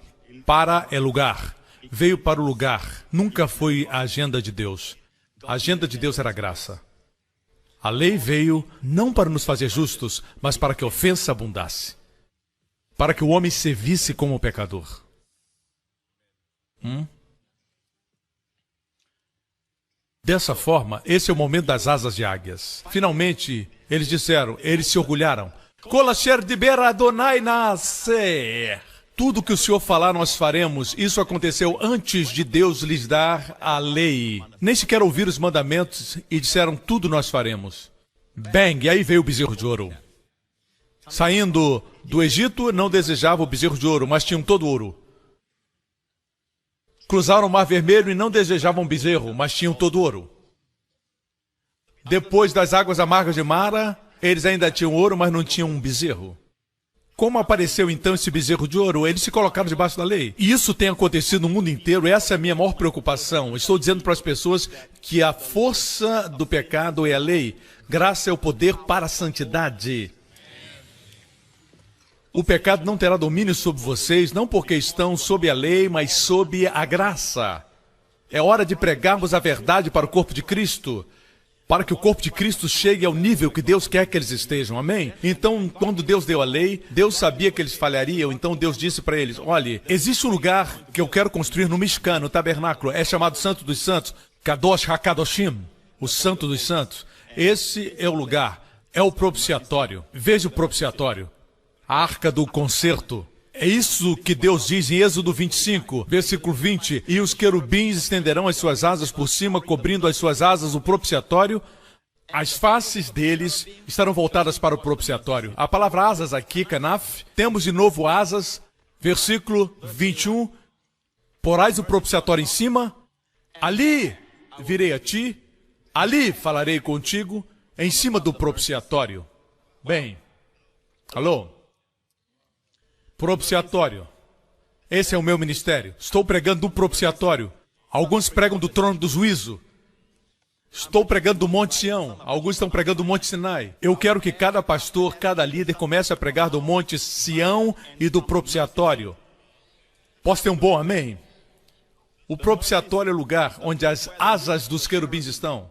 Para é lugar. Veio para o lugar. Nunca foi a agenda de Deus. A agenda de Deus era a graça. A lei veio não para nos fazer justos, mas para que a ofensa abundasse. Para que o homem se visse como pecador. Dessa forma, esse é o momento das asas de águias. Finalmente, eles disseram, eles se orgulharam. Kol asher diber Adonai na'aseh. Tudo que o Senhor falar nós faremos. Isso aconteceu antes de Deus lhes dar a lei. Nem sequer ouviram os mandamentos e disseram tudo nós faremos. Bang! E aí veio o bezerro de ouro. Saindo do Egito, não desejavam o bezerro de ouro, mas tinham todo ouro. Cruzaram o Mar Vermelho e não desejavam bezerro, mas tinham todo ouro. Depois das águas amargas de Mara, eles ainda tinham ouro, mas não tinham um bezerro. Como apareceu então esse bezerro de ouro? Eles se colocaram debaixo da lei. E isso tem acontecido no mundo inteiro. Essa é a minha maior preocupação. Estou dizendo para as pessoas que a força do pecado é a lei. Graça é o poder para a santidade. O pecado não terá domínio sobre vocês, não porque estão sob a lei, mas sob a graça. É hora de pregarmos a verdade para o corpo de Cristo. Para que o corpo de Cristo chegue ao nível que Deus quer que eles estejam, amém? Então, quando Deus deu a lei, Deus sabia que eles falhariam, então Deus disse para eles, olha, existe um lugar que eu quero construir no Mishkan, no tabernáculo, é chamado Santo dos Santos, Kadosh HaKadoshim, o Santo dos Santos. Esse é o lugar, é o propiciatório. Veja o propiciatório, a arca do concerto. É isso que Deus diz em Êxodo 25, versículo 20. E os querubins estenderão as suas asas por cima, cobrindo as suas asas o propiciatório. As faces deles estarão voltadas para o propiciatório. A palavra asas aqui, kanaf, temos de novo asas, versículo 21. Porás o propiciatório em cima, ali virei a ti, ali falarei contigo, em cima do propiciatório. Bem, alô? Propiciatório. Esse é o meu ministério. Estou pregando do propiciatório. Alguns pregam do trono do juízo. Estou pregando do Monte Sião, alguns estão pregando do Monte Sinai. Eu quero que cada pastor, cada líder comece a pregar do Monte Sião e do propiciatório. Posso ter um bom amém? O propiciatório é o lugar onde as asas dos querubins estão.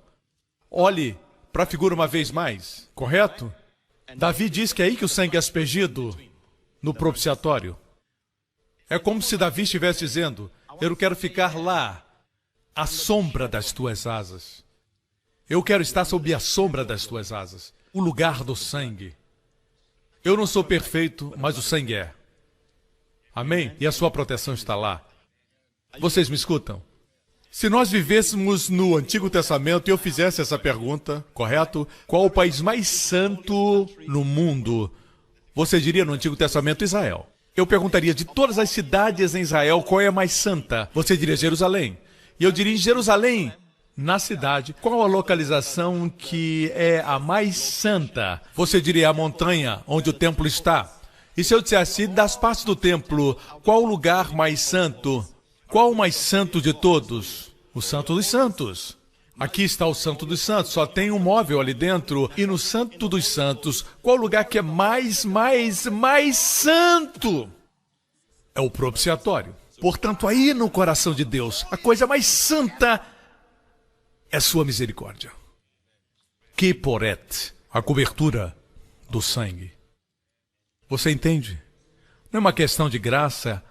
Olhe para a figura uma vez mais, correto? Davi diz que é aí que o sangue é aspergido, no propiciatório. É como se Davi estivesse dizendo, eu quero ficar lá, à sombra das tuas asas. Eu quero estar sob a sombra das tuas asas, o lugar do sangue. Eu não sou perfeito, mas o sangue é. Amém? E a sua proteção está lá. Vocês me escutam? Se nós vivêssemos no Antigo Testamento e eu fizesse essa pergunta, correto? Qual o país mais santo no mundo? Você diria no Antigo Testamento Israel. Eu perguntaria de todas as cidades em Israel, qual é a mais santa? Você diria Jerusalém. E eu diria em Jerusalém, na cidade, qual a localização que é a mais santa? Você diria a montanha onde o templo está. E se eu dissesse das partes do templo, qual o lugar mais santo? Qual o mais santo de todos? O Santo dos Santos. Aqui está o Santo dos Santos, só tem um móvel ali dentro. E no Santo dos Santos, qual o lugar que é mais santo? É o propiciatório. Portanto, aí no coração de Deus, a coisa mais santa é sua misericórdia. Kiporet, a cobertura do sangue. Você entende? Não é uma questão de graça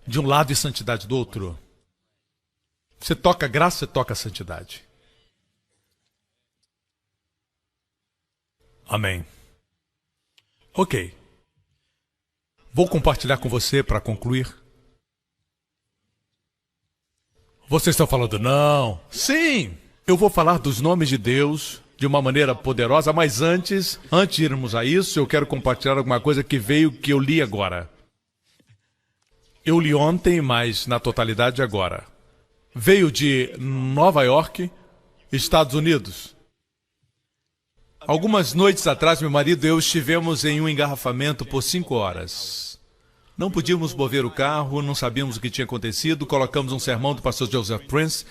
de um lado e santidade do outro. Você toca graça, você toca santidade. Amém. Ok. Vou compartilhar com você para concluir. Vocês estão falando não? Sim! Eu vou falar dos nomes de Deus de uma maneira poderosa, mas antes de irmos a isso, eu quero compartilhar alguma coisa que eu li agora. Eu li ontem, mas na totalidade agora. Veio de Nova York, Estados Unidos. Algumas noites atrás, meu marido e eu estivemos em um engarrafamento por 5 horas. Não podíamos mover o carro, não sabíamos o que tinha acontecido. Colocamos um sermão do pastor Joseph Prince,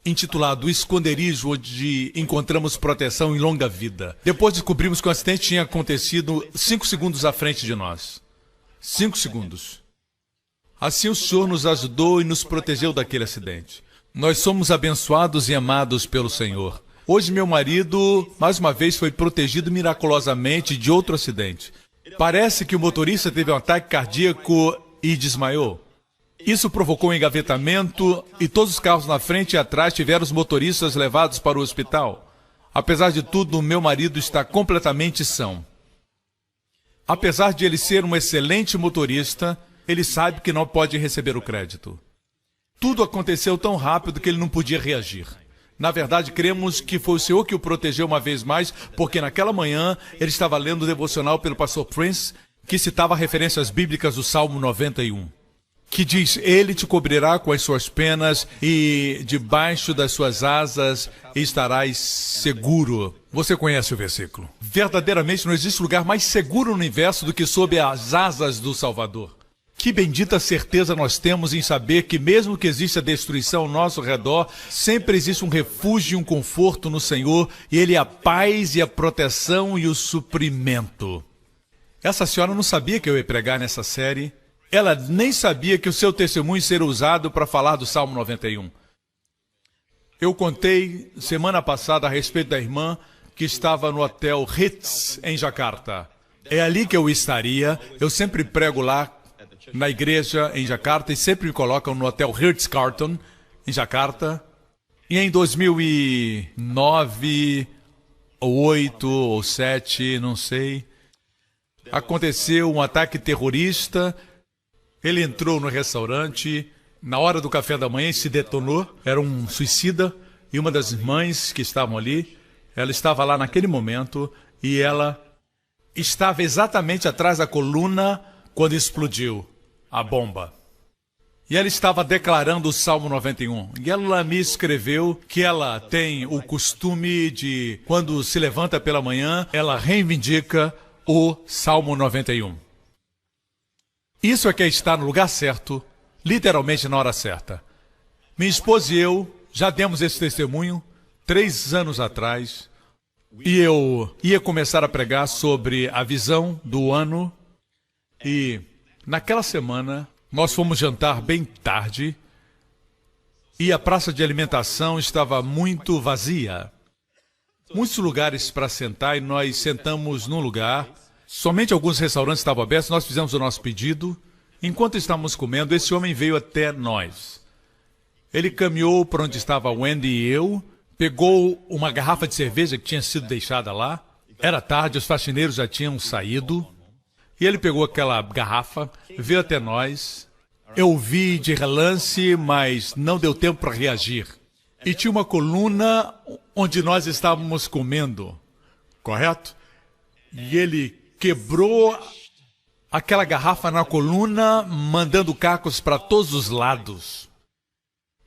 intitulado O Esconderijo, onde encontramos proteção em longa vida. Depois descobrimos que o acidente tinha acontecido 5 segundos à frente de nós. 5 segundos. Assim o Senhor nos ajudou e nos protegeu daquele acidente. Nós somos abençoados e amados pelo Senhor. Hoje meu marido, mais uma vez, foi protegido miraculosamente de outro acidente. Parece que o motorista teve um ataque cardíaco e desmaiou. Isso provocou um engavetamento e todos os carros na frente e atrás tiveram os motoristas levados para o hospital. Apesar de tudo, meu marido está completamente são. Apesar de ele ser um excelente motorista, ele sabe que não pode receber o crédito. Tudo aconteceu tão rápido que ele não podia reagir. Na verdade, cremos que foi o Senhor que o protegeu uma vez mais, porque naquela manhã ele estava lendo o devocional pelo pastor Prince, que citava referências bíblicas do Salmo 91, que diz, Ele te cobrirá com as suas penas e debaixo das suas asas estarás seguro. Você conhece o versículo. Verdadeiramente não existe lugar mais seguro no universo do que sob as asas do Salvador. Que bendita certeza nós temos em saber que mesmo que exista destruição ao nosso redor, sempre existe um refúgio e um conforto no Senhor, e Ele é a paz e a proteção e o suprimento. Essa senhora não sabia que eu ia pregar nessa série. Ela nem sabia que o seu testemunho seria usado para falar do Salmo 91. Eu contei semana passada a respeito da irmã que estava no hotel Ritz, em Jakarta. É ali que eu estaria. Eu sempre prego lá na igreja em Jakarta e sempre me colocam no hotel Ritz-Carlton, em Jakarta. E em 2009, ou 2008, ou 2007, não sei, aconteceu um ataque terrorista. Ele entrou no restaurante, na hora do café da manhã e se detonou. Era um suicida e uma das irmãs que estavam ali, ela estava lá naquele momento e ela estava exatamente atrás da coluna quando explodiu a bomba. E ela estava declarando o Salmo 91. E ela me escreveu que ela tem o costume de, quando se levanta pela manhã, ela reivindica o Salmo 91. Isso é que é estar no lugar certo, literalmente na hora certa. Minha esposa e eu já demos esse testemunho 3 anos atrás, e eu ia começar a pregar sobre a visão do ano. E naquela semana, nós fomos jantar bem tarde e a praça de alimentação estava muito vazia. Muitos lugares para sentar e nós sentamos num lugar. Somente alguns restaurantes estavam abertos, nós fizemos o nosso pedido. Enquanto estávamos comendo, esse homem veio até nós. Ele caminhou para onde estava a Wendy e eu, pegou uma garrafa de cerveja que tinha sido deixada lá. Era tarde, os faxineiros já tinham saído. E ele pegou aquela garrafa, veio até nós. Eu vi de relance, mas não deu tempo para reagir. E tinha uma coluna onde nós estávamos comendo, correto? E ele quebrou aquela garrafa na coluna, mandando cacos para todos os lados.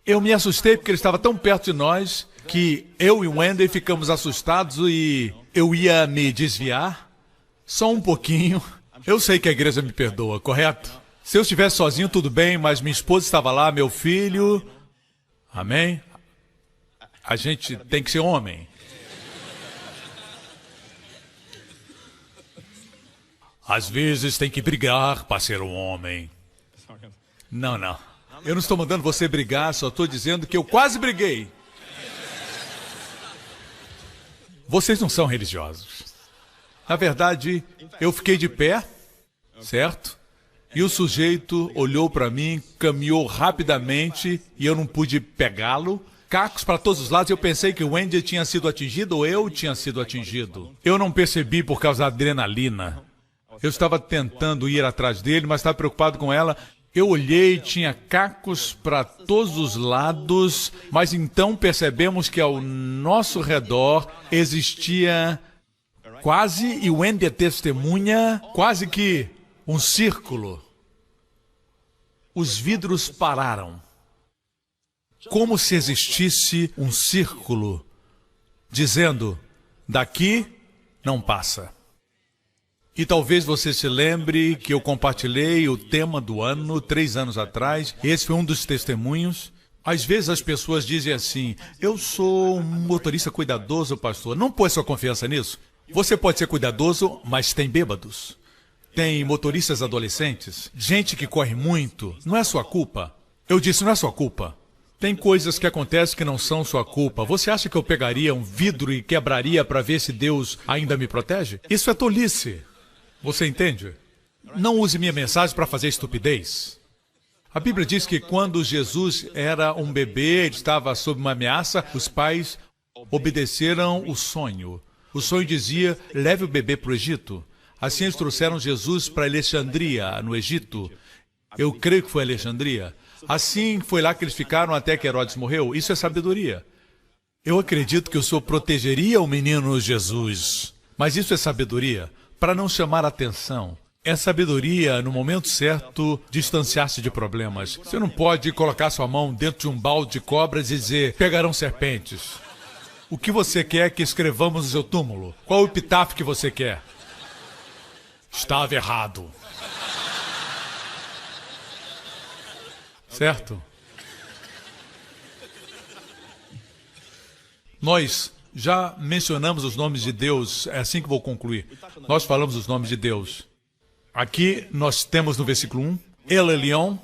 Eu me assustei porque ele estava tão perto de nós que eu e o Wendy ficamos assustados e eu ia me desviar. Só um pouquinho. Eu sei que a igreja me perdoa, correto? Se eu estivesse sozinho, tudo bem, mas minha esposa estava lá, meu filho. Amém? A gente tem que ser homem. Às vezes tem que brigar para ser um homem. Não. Eu não estou mandando você brigar, só estou dizendo que eu quase briguei. Vocês não são religiosos. Na verdade, eu fiquei de pé, certo? E o sujeito olhou para mim, caminhou rapidamente e eu não pude pegá-lo. Cacos para todos os lados, eu pensei que o Wendy tinha sido atingido ou eu tinha sido atingido. Eu não percebi por causa da adrenalina. Eu estava tentando ir atrás dele, mas estava preocupado com ela. Eu olhei, tinha cacos para todos os lados, mas então percebemos que ao nosso redor existia quase, e o Wendy é testemunha, quase que um círculo. Os vidros pararam. Como se existisse um círculo, dizendo, daqui não passa. E talvez você se lembre que eu compartilhei o tema do ano 3 anos atrás. Esse foi um dos testemunhos. Às vezes as pessoas dizem assim, eu sou um motorista cuidadoso, pastor. Não põe sua confiança nisso. Você pode ser cuidadoso, mas tem bêbados. Tem motoristas adolescentes, gente que corre muito. Não é sua culpa. Eu disse, não é sua culpa. Tem coisas que acontecem que não são sua culpa. Você acha que eu pegaria um vidro e quebraria para ver se Deus ainda me protege? Isso é tolice. Você entende? Não use minha mensagem para fazer estupidez. A Bíblia diz que quando Jesus era um bebê, ele estava sob uma ameaça, os pais obedeceram o sonho. O sonho dizia, leve o bebê para o Egito. Assim eles trouxeram Jesus para Alexandria, no Egito. Eu creio que foi Alexandria. Assim foi lá que eles ficaram até que Herodes morreu. Isso é sabedoria. Eu acredito que o Senhor protegeria o menino Jesus. Mas isso é sabedoria para não chamar atenção. É sabedoria, no momento certo, distanciar-se de problemas. Você não pode colocar sua mão dentro de um balde de cobras e dizer, pegarão serpentes. O que você quer que escrevamos no seu túmulo? Qual o epitáfio que você quer? Estava errado. Certo? Nós já mencionamos os nomes de Deus, é assim que vou concluir. Nós falamos os nomes de Deus. Aqui nós temos no versículo 1, El Elyon,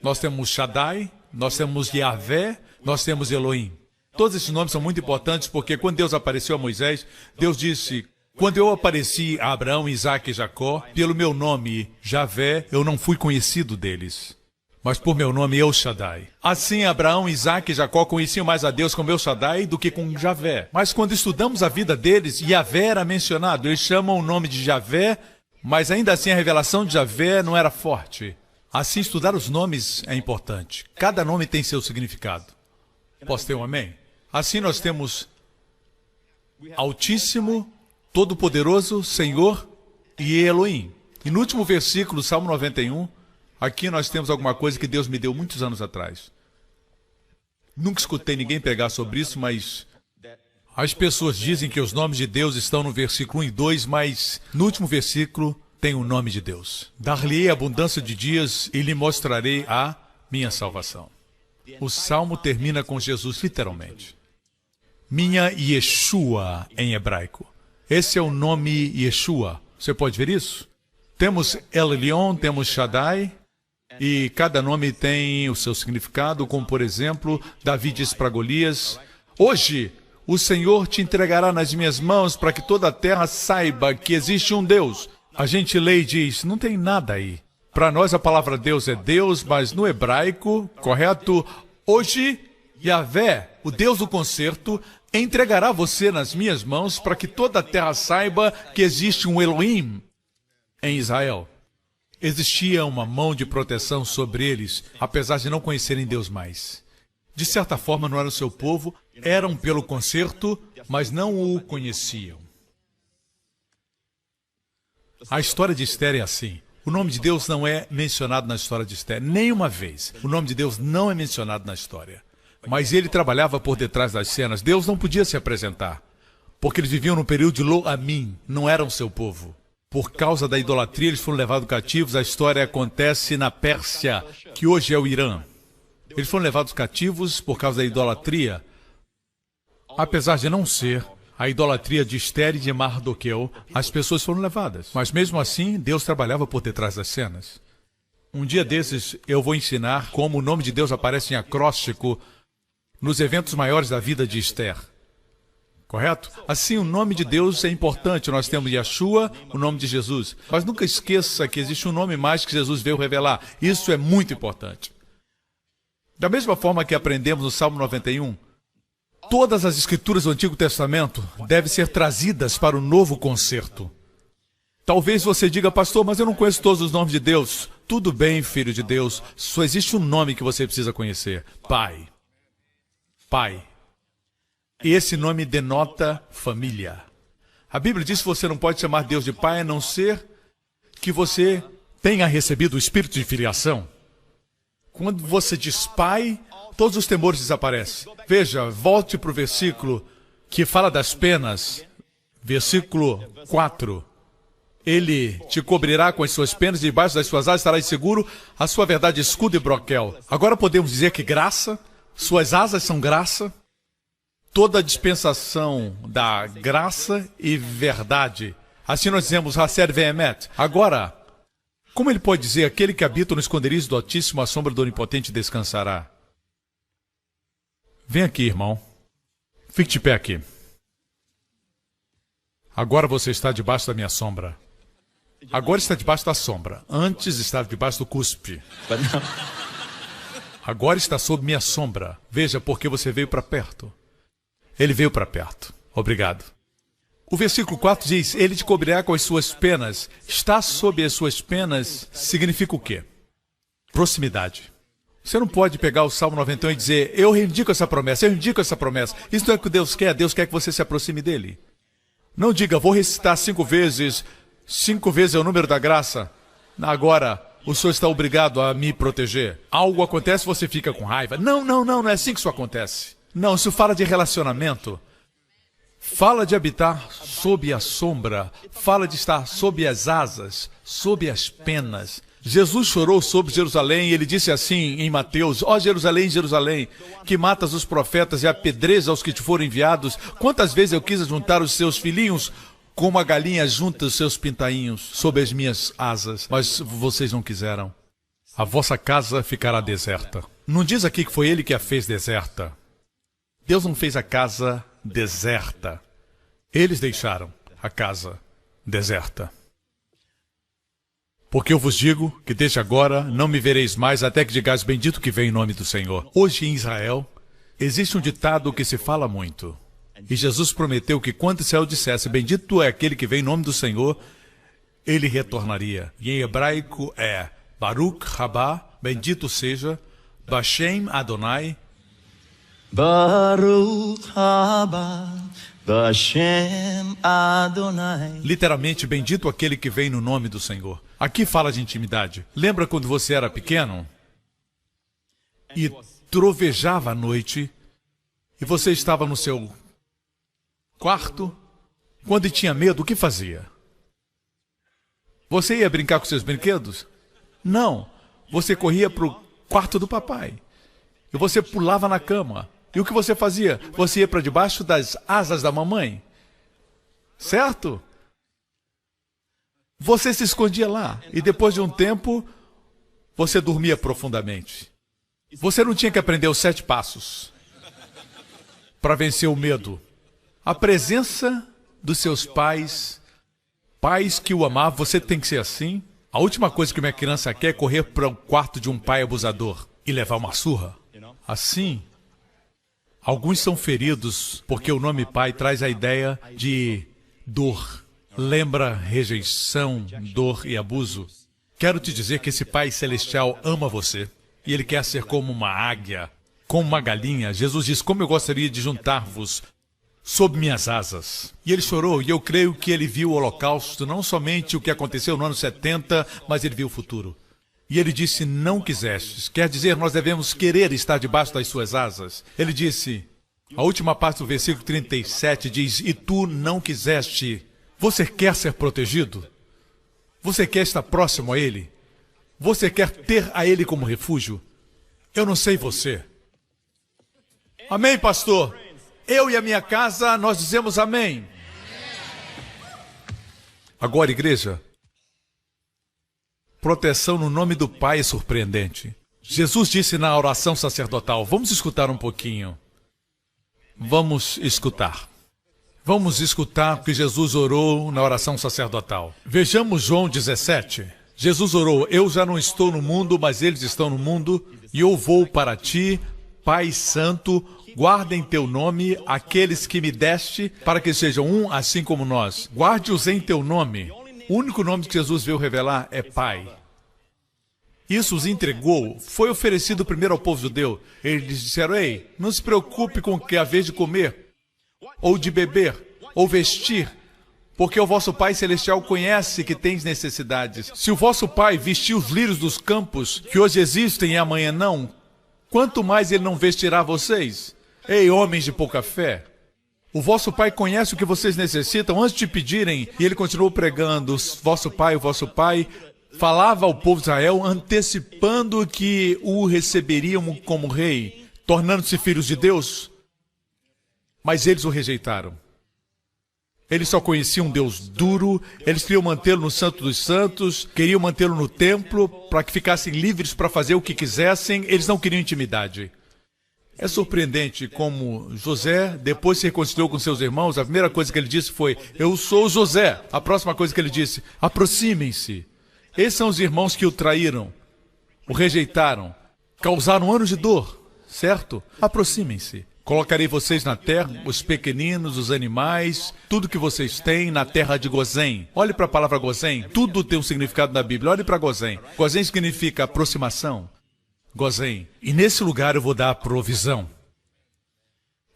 nós temos Shaddai, nós temos Yahvé, nós temos Elohim. Todos esses nomes são muito importantes porque quando Deus apareceu a Moisés, Deus disse, quando eu apareci a Abraão, Isaac e Jacó, pelo meu nome, Javé, eu não fui conhecido deles. Mas por meu nome, El Shaddai. Assim, Abraão, Isaac e Jacó conheciam mais a Deus com El Shaddai do que com Javé. Mas quando estudamos a vida deles, Yahvé era mencionado. Eles chamam o nome de Javé, mas ainda assim a revelação de Javé não era forte. Assim, estudar os nomes é importante. Cada nome tem seu significado. Posso ter um amém? Assim nós temos Altíssimo, Todo-Poderoso, Senhor e Elohim. E no último versículo, Salmo 91, aqui nós temos alguma coisa que Deus me deu muitos anos atrás. Nunca escutei ninguém pregar sobre isso, mas as pessoas dizem que os nomes de Deus estão no versículo 1 e 2, mas no último versículo tem o nome de Deus. Dar-lhe-ei abundância de dias e lhe mostrarei a minha salvação. O Salmo termina com Jesus literalmente. Minha Yeshua em hebraico. Esse é o nome Yeshua. Você pode ver isso? Temos El Elyon, temos Shaddai, e cada nome tem o seu significado, como por exemplo, Davi diz para Golias: hoje o Senhor te entregará nas minhas mãos para que toda a terra saiba que existe um Deus. A gente lê e diz, não tem nada aí. Para nós a palavra Deus é Deus, mas no hebraico, correto? Hoje, Yahvé, o Deus do concerto, entregará você nas minhas mãos para que toda a terra saiba que existe um Elohim em Israel. Existia uma mão de proteção sobre eles, apesar de não conhecerem Deus mais. De certa forma, não era o seu povo, eram pelo concerto, mas não o conheciam. A história de Esther é assim. O nome de Deus não é mencionado na história de Esther, nenhuma vez. O nome de Deus não é mencionado na história. Mas ele trabalhava por detrás das cenas. Deus não podia se apresentar, porque eles viviam no período de Lo-Amim, não eram seu povo. Por causa da idolatria, eles foram levados cativos. A história acontece na Pérsia, que hoje é o Irã. Eles foram levados cativos por causa da idolatria. Apesar de não ser a idolatria de Esther e de Mardoqueu, as pessoas foram levadas. Mas mesmo assim, Deus trabalhava por detrás das cenas. Um dia desses, eu vou ensinar como o nome de Deus aparece em acróstico nos eventos maiores da vida de Esther. Correto? Assim, o nome de Deus é importante. Nós temos Yeshua, o nome de Jesus. Mas nunca esqueça que existe um nome mais que Jesus veio revelar. Isso é muito importante. Da mesma forma que aprendemos no Salmo 91, todas as escrituras do Antigo Testamento devem ser trazidas para o novo concerto. Talvez você diga, pastor, mas eu não conheço todos os nomes de Deus. Tudo bem, filho de Deus. Só existe um nome que você precisa conhecer. Pai. Pai. E esse nome denota família. A Bíblia diz que você não pode chamar Deus de pai a não ser que você tenha recebido o espírito de filiação. Quando você diz pai, todos os temores desaparecem. Veja, volte para o versículo que fala das penas. Versículo 4. Ele te cobrirá com as suas penas, debaixo das suas asas estarás seguro, a sua verdade escudo e broquel. Agora podemos dizer que graça, suas asas são graça. Toda a dispensação da graça e verdade. Assim nós dizemos, Haser Vehemet. Agora, como ele pode dizer, aquele que habita no esconderijo do Altíssimo, a sombra do Onipotente descansará? Vem aqui, irmão. Fique de pé aqui. Agora você está debaixo da minha sombra. Agora está debaixo da sombra. Antes estava debaixo do cuspe. Agora está sob minha sombra. Veja, porque você veio para perto. Ele veio para perto. Obrigado. O versículo 4 diz, ele te cobrirá com as suas penas. Estar sob as suas penas significa o quê? Proximidade. Você não pode pegar o Salmo 91 e dizer, eu reivindico essa promessa, eu reivindico essa promessa. Isso não é o que Deus quer que você se aproxime dele. Não diga, vou recitar 5 vezes, 5 vezes é o número da graça. Agora, o Senhor está obrigado a me proteger. Algo acontece, você fica com raiva. Não é assim que isso acontece. Não, isso fala de relacionamento. Fala de habitar sob a sombra. Fala de estar sob as asas, sob as penas. Jesus chorou sobre Jerusalém e ele disse assim em Mateus, ó Jerusalém, Jerusalém, que matas os profetas e apedrejas aos que te foram enviados. Quantas vezes eu quis juntar os seus filhinhos como a galinha junta os seus pintainhos sob as minhas asas, mas vocês não quiseram. A vossa casa ficará deserta. Não diz aqui que foi ele que a fez deserta. Deus não fez a casa deserta. Eles deixaram a casa deserta. Porque eu vos digo que desde agora não me vereis mais até que digais bendito que vem em nome do Senhor. Hoje em Israel existe um ditado que se fala muito. E Jesus prometeu que quando Israel dissesse bendito é aquele que vem em nome do Senhor, ele retornaria. E em hebraico é Baruch Haba, bendito seja, Bashem Adonai,
Baruch haba Bashem Adonai.
literalmente, bendito aquele que vem no nome do Senhor. Aqui fala de intimidade. Lembra quando você era pequeno? E trovejava à noite, e você estava no seu quarto, quando tinha medo, o que fazia? Você ia brincar com seus brinquedos? Não. Você corria para o quarto do papai. E você pulava na cama. E o que você fazia? Você ia para debaixo das asas da mamãe. Certo? Você se escondia lá. E depois de um tempo, você dormia profundamente. Você não tinha que aprender os 7 passos para vencer o medo. A presença dos seus pais, pais que o amavam, você tem que ser assim. A última coisa que uma criança quer é correr para o quarto de um pai abusador e levar uma surra. Assim, alguns são feridos porque o nome pai traz a ideia de dor. Lembra rejeição, dor e abuso? Quero te dizer que esse Pai Celestial ama você. E Ele quer ser como uma águia, como uma galinha. Jesus diz, como eu gostaria de juntar-vos sob minhas asas. E ele chorou, e eu creio que ele viu o holocausto, não somente o que aconteceu no ano 70, mas ele viu o futuro. E ele disse, não quisestes. Quer dizer, nós devemos querer estar debaixo das suas asas. Ele disse, a última parte do versículo 37 diz, e tu não quiseste. Você quer ser protegido? Você quer estar próximo a Ele? Você quer ter a Ele como refúgio? Eu não sei você. Amém, pastor? Eu e a minha casa, nós dizemos amém. Agora, igreja, proteção no nome do Pai é surpreendente. Jesus disse na oração sacerdotal, vamos escutar um pouquinho. Vamos escutar. Vamos escutar o que Jesus orou na oração sacerdotal. Vejamos João 17. Jesus orou, eu já não estou no mundo, mas eles estão no mundo, e eu vou para ti, Pai Santo, guarda em teu nome aqueles que me deste, para que sejam um assim como nós. Guarde-os em teu nome. O único nome que Jesus veio revelar é Pai. Isso os entregou, foi oferecido primeiro ao povo judeu. Eles disseram, ei, não se preocupe com o que é a vez de comer, ou de beber, ou vestir, porque o vosso Pai Celestial conhece que tens necessidades. Se o vosso Pai vestiu os lírios dos campos, que hoje existem e amanhã não, quanto mais Ele não vestirá vocês? Ei, homens de pouca fé, o vosso Pai conhece o que vocês necessitam antes de pedirem. E Ele continuou pregando, o vosso Pai falava ao povo de Israel, antecipando que o receberiam como rei, tornando-se filhos de Deus. Mas eles o rejeitaram. Eles só conheciam um Deus duro, eles queriam mantê-lo no Santo dos Santos, queriam mantê-lo no templo, para que ficassem livres para fazer o que quisessem, eles não queriam intimidade. É surpreendente como José, depois se reconciliou com seus irmãos, a primeira coisa que ele disse foi, eu sou José. A próxima coisa que ele disse, aproximem-se. Esses são os irmãos que o traíram, o rejeitaram, causaram anos de dor, certo? Aproximem-se. Colocarei vocês na terra, os pequeninos, os animais, tudo que vocês têm na terra de Gozém. Olhe para a palavra Gozém, tudo tem um significado na Bíblia. Olhe para Gozém. Gozém significa aproximação. Gozém. E nesse lugar eu vou dar a provisão.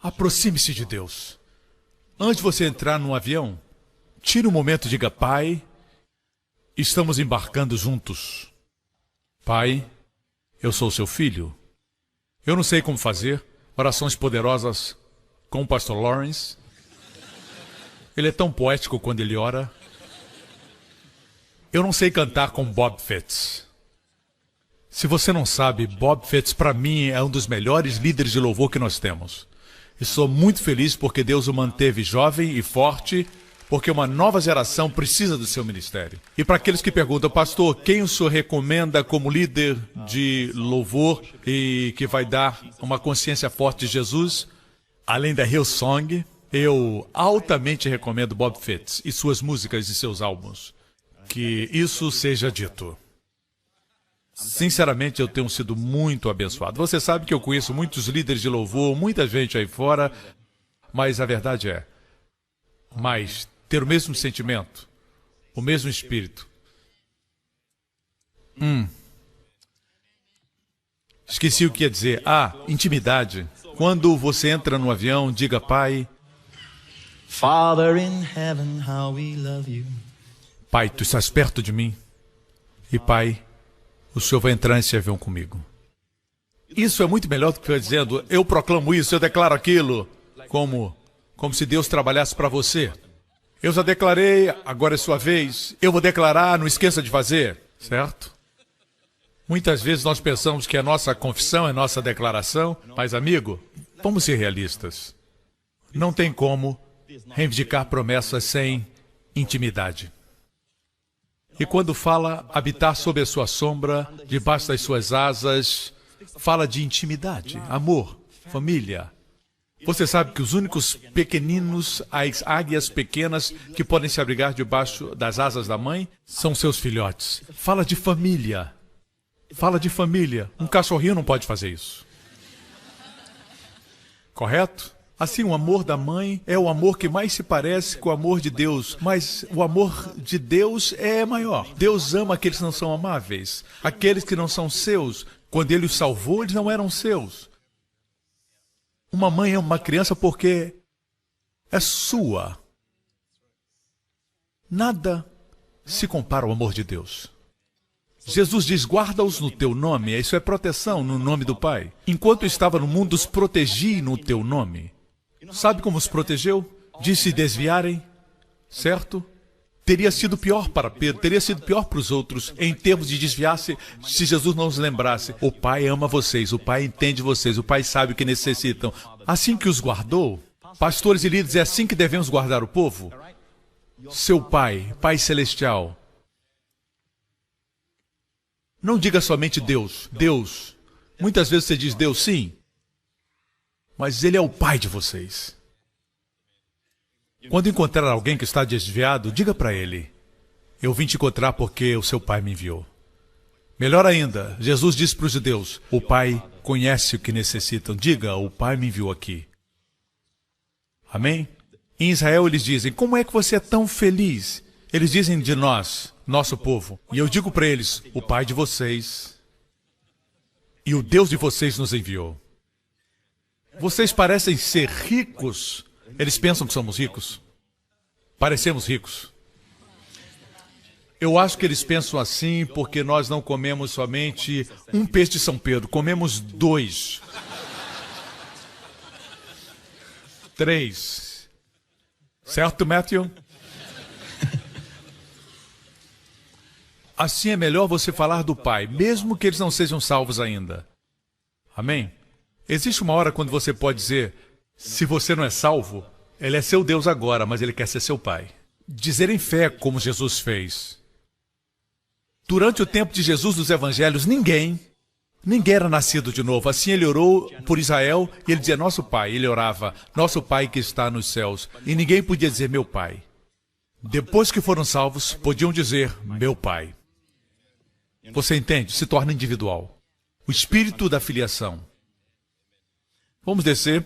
Aproxime-se de Deus. Antes de você entrar num avião, tire um momento e diga, Pai, estamos embarcando juntos. Pai, eu sou seu filho. Eu não sei como fazer. Orações poderosas com o pastor Lawrence. Ele é tão poético quando ele ora. Eu não sei cantar com Bob Fitts. Se você não sabe, Bob Fitts para mim é um dos melhores líderes de louvor que nós temos. E sou muito feliz porque Deus o manteve jovem e forte, porque uma nova geração precisa do seu ministério. E para aqueles que perguntam, pastor, quem o senhor recomenda como líder de louvor e que vai dar uma consciência forte de Jesus? Além da Hillsong, eu altamente recomendo Bob Fitts e suas músicas e seus álbuns. Que isso seja dito. Sinceramente, eu tenho sido muito abençoado. Você sabe que eu conheço muitos líderes de louvor, muita gente aí fora, mas a verdade é, ter o mesmo sentimento, o mesmo espírito. Esqueci o que ia dizer. Intimidade. Quando você entra no avião, diga, Pai,
Father in heaven, how we love you.
Pai, tu estás perto de mim. E Pai, o Senhor vai entrar nesse avião comigo. Isso é muito melhor do que dizendo, eu proclamo isso, eu declaro aquilo. Como se Deus trabalhasse para você. Eu já declarei, agora é sua vez. Eu vou declarar, não esqueça de fazer. Certo? Muitas vezes nós pensamos que a nossa confissão é nossa declaração. Mas, amigo, Vamos ser realistas. Não tem como reivindicar promessas sem intimidade. E quando fala habitar sob a sua sombra, debaixo das suas asas, fala de intimidade, amor, família. Você sabe que os únicos pequeninos, as águias pequenas que podem se abrigar debaixo das asas da mãe, são seus filhotes. Fala de família. Fala de família. Um cachorrinho não pode fazer isso. Correto? Assim, o amor da mãe é o amor que mais se parece com o amor de Deus, mas o amor de Deus é maior. Deus ama aqueles que não são amáveis, aqueles que não são seus. Quando Ele os salvou, eles não eram seus. Uma mãe ama uma criança porque é sua. Nada se compara ao amor de Deus. Jesus diz, guarda-os no teu nome. Isso é proteção no nome do Pai. Enquanto eu estava no mundo, os protegi no teu nome. Sabe como os protegeu? De se desviarem, certo? Teria sido pior para Pedro, teria sido pior para os outros, em termos de desviar-se, se Jesus não os lembrasse. O Pai ama vocês, o Pai entende vocês, o Pai sabe o que necessitam. Assim que os guardou, pastores e líderes, é assim que devemos guardar o povo? Seu Pai, Pai Celestial. Não diga somente Deus, Deus. Muitas vezes você diz Deus, sim. Mas Ele é o Pai de vocês. Quando encontrar alguém que está desviado, diga para ele, eu vim te encontrar porque o seu Pai me enviou. Melhor ainda, Jesus disse para os judeus, o Pai conhece o que necessitam. Diga, o Pai me enviou aqui. Amém? Em Israel eles dizem, como é que você é tão feliz? Eles dizem de nós, nosso povo. E eu digo para eles, o Pai de vocês e o Deus de vocês nos enviou. Vocês parecem ser ricos. Eles pensam que somos ricos. Parecemos ricos. Eu acho que eles pensam assim porque nós não comemos somente um peixe de São Pedro. Comemos 2. 3. Certo, Matthew? Assim é melhor você falar do Pai, mesmo que eles não sejam salvos ainda. Amém? Existe uma hora quando você pode dizer, se você não é salvo, Ele é seu Deus agora, mas Ele quer ser seu Pai. Dizer em fé como Jesus fez. Durante o tempo de Jesus dos Evangelhos, ninguém era nascido de novo. Assim Ele orou por Israel e Ele dizia, nosso Pai. Ele orava, nosso Pai que está nos céus. E ninguém podia dizer, meu Pai. Depois que foram salvos, podiam dizer, meu Pai. Você entende? Se torna individual. O espírito da filiação. Vamos descer.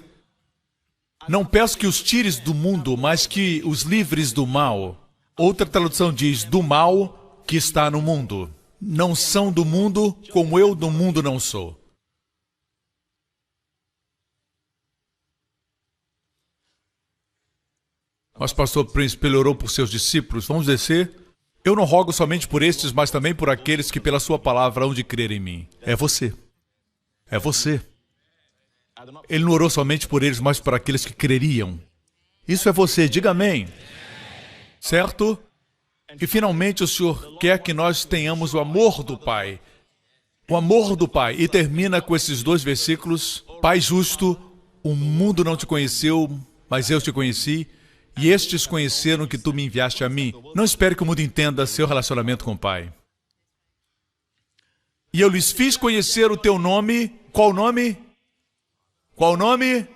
Não peço que os tires do mundo, mas que os livres do mal. Outra tradução diz, do mal que está no mundo. Não são do mundo, como eu do mundo não sou. Mas pastor Príncipe, ele orou por seus discípulos. Vamos descer. Eu não rogo somente por estes, mas também por aqueles que pela sua palavra hão de crer em mim. É você. É você. Ele não orou somente por eles, mas por aqueles que creriam. Isso é você, diga amém. Certo? E finalmente o Senhor quer que nós tenhamos o amor do Pai. O amor do Pai. E termina com esses 2 versículos. Pai justo, o mundo não te conheceu, mas eu te conheci. E estes conheceram que tu me enviaste a mim. Não espere que o mundo entenda seu relacionamento com o Pai. E eu lhes fiz conhecer o teu nome. Qual nome? Qual nome?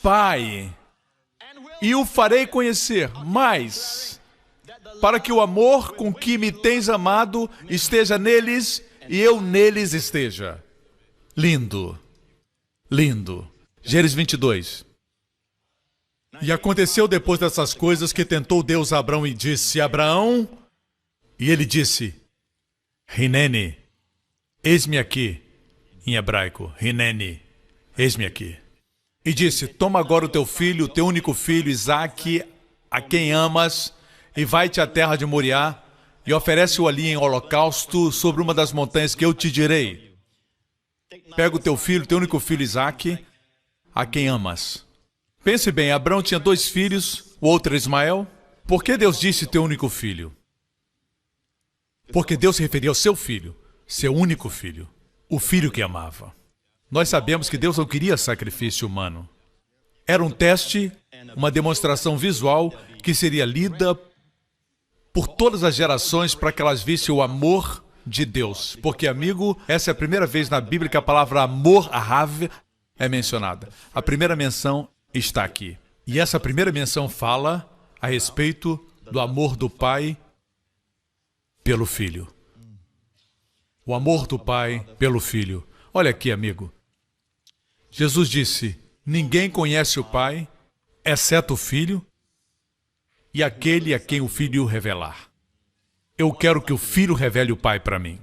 Pai. E o farei conhecer mais, para que o amor com que me tens amado esteja neles e eu neles esteja. Lindo. Lindo. Gênesis 22. E aconteceu depois dessas coisas que tentou Deus a Abraão e disse, Abraão, e ele disse, Hineni, eis-me aqui, em hebraico, Hineni, eis-me aqui. E disse, toma agora o teu filho, o teu único filho, Isaque, a quem amas, e vai-te à terra de Moriá, e oferece-o ali em holocausto sobre uma das montanhas que eu te direi. Pega o teu filho, teu único filho, Isaque, a quem amas. Pense bem, Abraão tinha 2 filhos, o outro era Ismael. Por que Deus disse teu único filho? Porque Deus se referia ao seu filho, seu único filho, o filho que amava. Nós sabemos que Deus não queria sacrifício humano. Era um teste, uma demonstração visual que seria lida por todas as gerações para que elas vissem o amor de Deus. Porque, amigo, essa é a primeira vez na Bíblia que a palavra amor, ahav, é mencionada. A primeira menção está aqui. E essa primeira menção fala a respeito do amor do Pai pelo Filho. O amor do Pai pelo Filho. Olha aqui, amigo. Jesus disse, ninguém conhece o Pai, exceto o Filho, e aquele a quem o Filho revelar. Eu quero que o Filho revele o Pai para mim.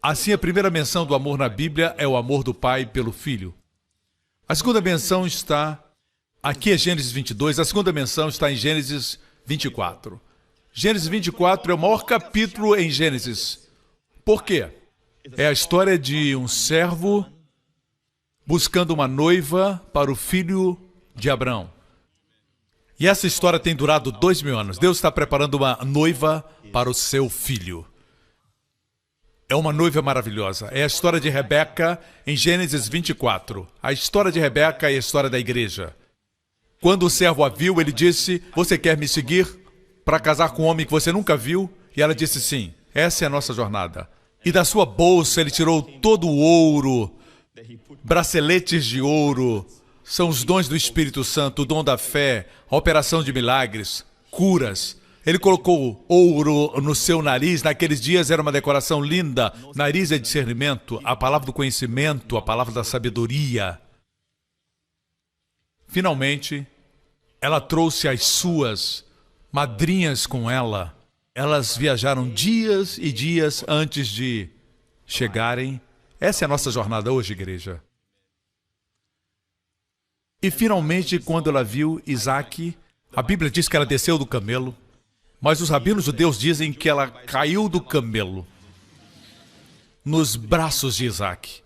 Assim, a primeira menção do amor na Bíblia é o amor do Pai pelo Filho. A segunda menção está... Aqui é Gênesis 22, a segunda menção está em Gênesis 24. Gênesis 24 é o maior capítulo em Gênesis. Por quê? É a história de um servo buscando uma noiva para o filho de Abraão. E essa história tem durado 2000 anos. Deus está preparando uma noiva para o seu filho. É uma noiva maravilhosa. É a história de Rebeca em Gênesis 24. A história de Rebeca é a história da igreja. Quando o servo a viu, ele disse, você quer me seguir para casar com um homem que você nunca viu? E ela disse sim, essa é a nossa jornada. E da sua bolsa ele tirou todo o ouro, braceletes de ouro, são os dons do Espírito Santo, o dom da fé, a operação de milagres, curas. Ele colocou ouro no seu nariz, naqueles dias era uma decoração linda. Nariz é discernimento, a palavra do conhecimento, a palavra da sabedoria. Finalmente, ela trouxe as suas madrinhas com ela. Elas viajaram dias e dias antes de chegarem. Essa é a nossa jornada hoje, igreja. E finalmente, quando ela viu Isaac, a Bíblia diz que ela desceu do camelo, mas os rabinos judeus dizem que ela caiu do camelo nos braços de Isaac.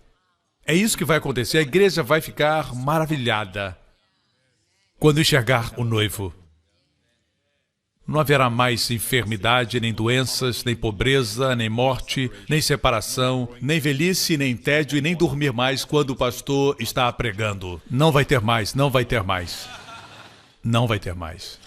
É isso que vai acontecer. A igreja vai ficar maravilhada quando enxergar o noivo. Não haverá mais enfermidade, nem doenças, nem pobreza, nem morte, nem separação, nem velhice, nem tédio e nem dormir mais quando o pastor está pregando. Não vai ter mais, não vai ter mais. Não vai ter mais.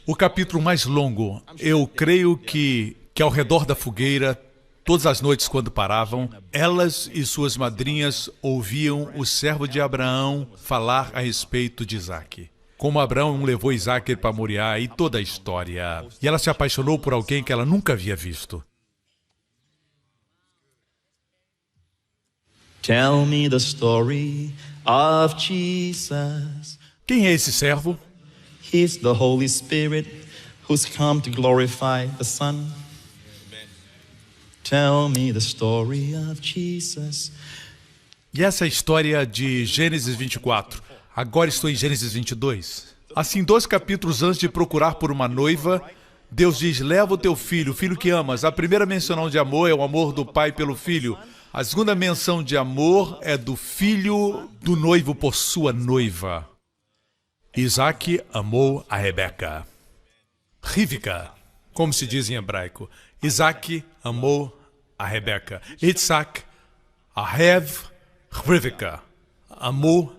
O capítulo mais longo, eu creio que ao redor da fogueira, todas as noites quando paravam, elas e suas madrinhas ouviam o servo de Abraão falar a respeito de Isaac. Como Abraão levou Isaac para Moriá e toda a história. E ela se apaixonou por alguém que ela nunca havia visto.
Tell me the story of Jesus.
Quem é esse servo?
He's the Holy Spirit who's come to glorify the Son. Tell me the story of Jesus.
E essa é a história de Gênesis 24. Agora estou em Gênesis 22. Assim, 2 capítulos antes de procurar por uma noiva, Deus diz, leva o teu filho, o filho que amas. A primeira menção de amor é o amor do pai pelo filho. A segunda menção de amor é do filho do noivo por sua noiva. Isaac amou a Rebeca. Rivka, como se diz em hebraico. Isaac amou a Rebeca. Yitzhak, ahev Rivka, amou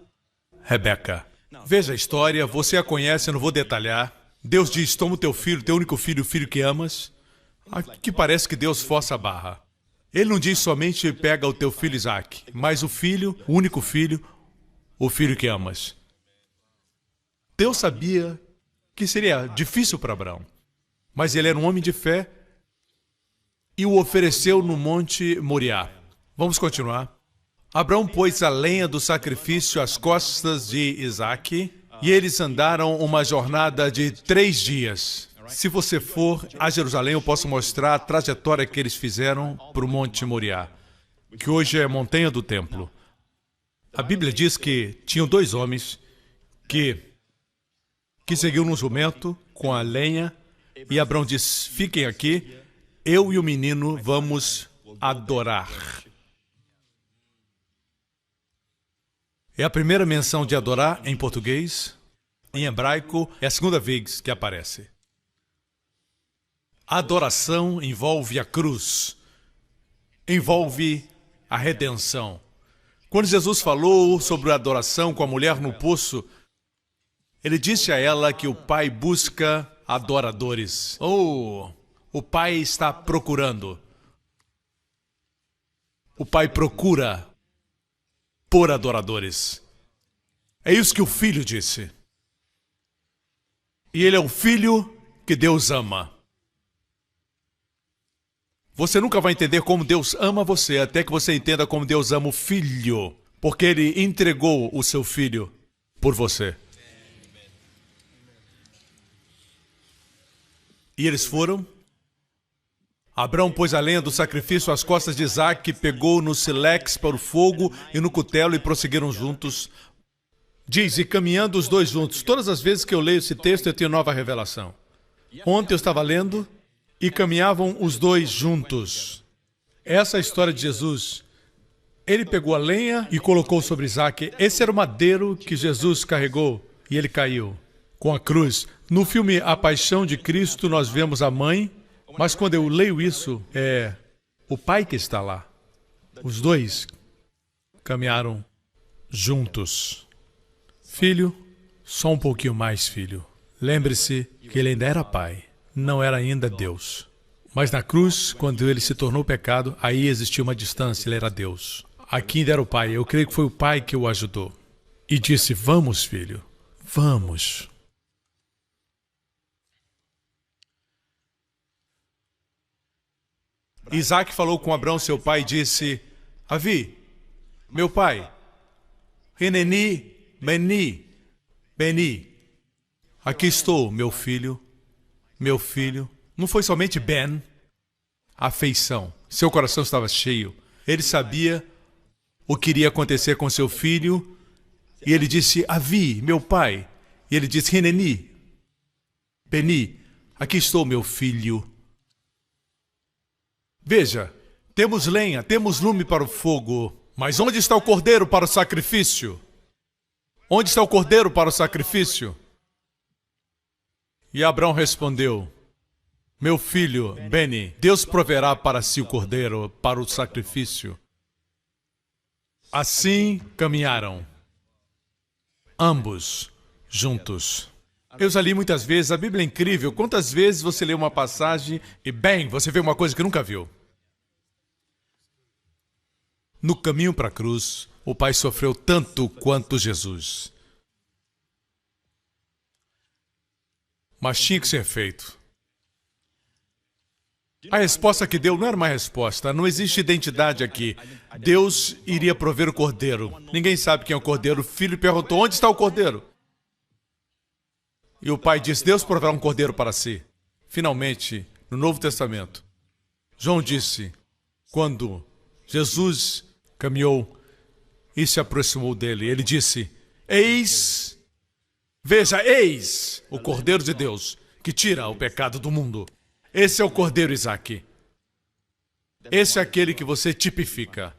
Rebeca. Veja a história, você a conhece, eu não vou detalhar. Deus diz, toma o teu filho, teu único filho, o filho que amas. Aqui parece que Deus força a barra. Ele não diz somente pega o teu filho Isaac, mas o filho, o único filho, o filho que amas. Deus sabia que seria difícil para Abraão, mas ele era um homem de fé e o ofereceu no Monte Moriá. Vamos continuar. Abraão pôs a lenha do sacrifício às costas de Isaac e eles andaram uma jornada de 3 dias. Se você for a Jerusalém, eu posso mostrar a trajetória que eles fizeram para o Monte Moriá, que hoje é a montanha do templo. A Bíblia diz que tinham 2 homens que seguiam no jumento com a lenha e Abraão disse, fiquem aqui, eu e o menino vamos adorar. É a primeira menção de adorar em português. Em hebraico, é a segunda vez que aparece. A adoração envolve a cruz. Envolve a redenção. Quando Jesus falou sobre a adoração com a mulher no poço, ele disse a ela que o Pai busca adoradores. O Pai está procurando. O Pai procura por adoradores. É isso que o Filho disse. E ele é o Filho que Deus ama. Você nunca vai entender como Deus ama você até que você entenda como Deus ama o Filho, porque ele entregou o seu Filho por você. E eles foram. Abraão pôs a lenha do sacrifício às costas de Isaac, pegou no silex para o fogo e no cutelo e prosseguiram juntos. Diz, e caminhando os dois juntos. Todas as vezes que eu leio esse texto, eu tenho nova revelação. Ontem eu estava lendo e caminhavam os dois juntos. Essa é a história de Jesus. Ele pegou a lenha e colocou sobre Isaac. Esse era o madeiro que Jesus carregou e ele caiu com a cruz. No filme A Paixão de Cristo, nós vemos a mãe, mas quando eu leio isso, é o pai que está lá. Os dois caminharam juntos. Filho, só um pouquinho mais, filho. Lembre-se que ele ainda era pai, não era ainda Deus. Mas na cruz, quando ele se tornou pecado, aí existia uma distância, ele era Deus. Aqui ainda era o pai, eu creio que foi o pai que o ajudou. E disse, vamos, filho, vamos. Isaac falou com Abraão, seu pai, e disse, Avi, meu pai, Hineni, Beni, aqui estou, meu filho. Não foi somente Ben, afeição. Seu coração estava cheio. Ele sabia o que iria acontecer com seu filho. E ele disse, Avi, meu pai. E ele disse, Hineni, Beni, aqui estou, meu filho. Veja, temos lenha, temos lume para o fogo. Mas onde está o cordeiro para o sacrifício? Onde está o cordeiro para o sacrifício? E Abraão respondeu, meu filho, Beni, Deus proverá para si o cordeiro para o sacrifício. Assim caminharam, ambos juntos. Eu já li muitas vezes, a Bíblia é incrível. Quantas vezes você lê uma passagem e, bem, você vê uma coisa que nunca viu? No caminho para a cruz, o Pai sofreu tanto quanto Jesus. Mas tinha que ser feito. A resposta que deu não era uma resposta, não existe identidade aqui. Deus iria prover o cordeiro. Ninguém sabe quem é o cordeiro. O filho perguntou, onde está o cordeiro? E o pai disse, Deus proverá um cordeiro para si. Finalmente, no Novo Testamento, João disse, quando Jesus caminhou e se aproximou dele, ele disse, eis, veja, eis o Cordeiro de Deus que tira o pecado do mundo. Esse é o Cordeiro, Isaac. Esse é aquele que você tipifica.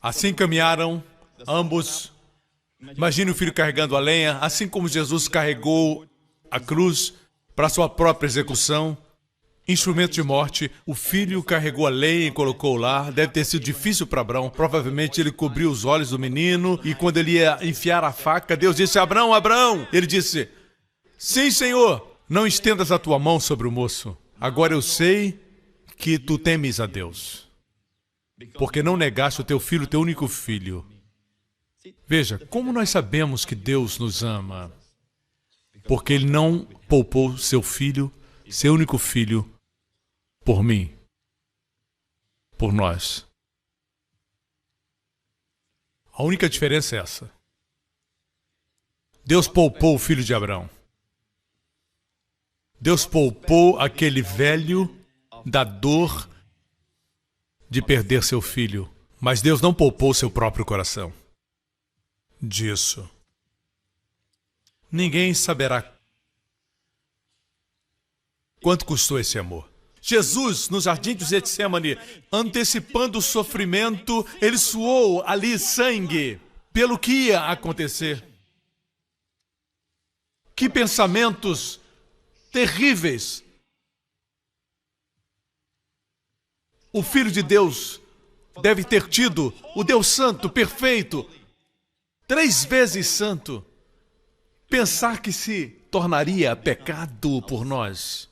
Assim caminharam ambos. Imagine o filho carregando a lenha, assim como Jesus carregou a cruz para sua própria execução. Instrumento de morte, o filho carregou a lenha e colocou lá. Deve ter sido difícil para Abraão. Provavelmente ele cobriu os olhos do menino e quando ele ia enfiar a faca, Deus disse, Abraão, Abraão. Ele disse, sim, Senhor, não estendas a tua mão sobre o moço. Agora eu sei que tu temes a Deus, porque não negaste o teu filho, teu único filho. Veja, como nós sabemos que Deus nos ama? Porque Ele não poupou seu filho, seu único filho, por mim, por nós. A única diferença é essa. Deus poupou o filho de Abraão. Deus poupou aquele velho da dor de perder seu filho, mas Deus não poupou seu próprio coração disso. Ninguém saberá quanto custou esse amor. Jesus, no jardim de Getsemane, antecipando o sofrimento, ele suou ali sangue pelo que ia acontecer. Que pensamentos terríveis! O Filho de Deus deve ter tido o Deus Santo, perfeito, 3 vezes santo, pensar que se tornaria pecado por nós,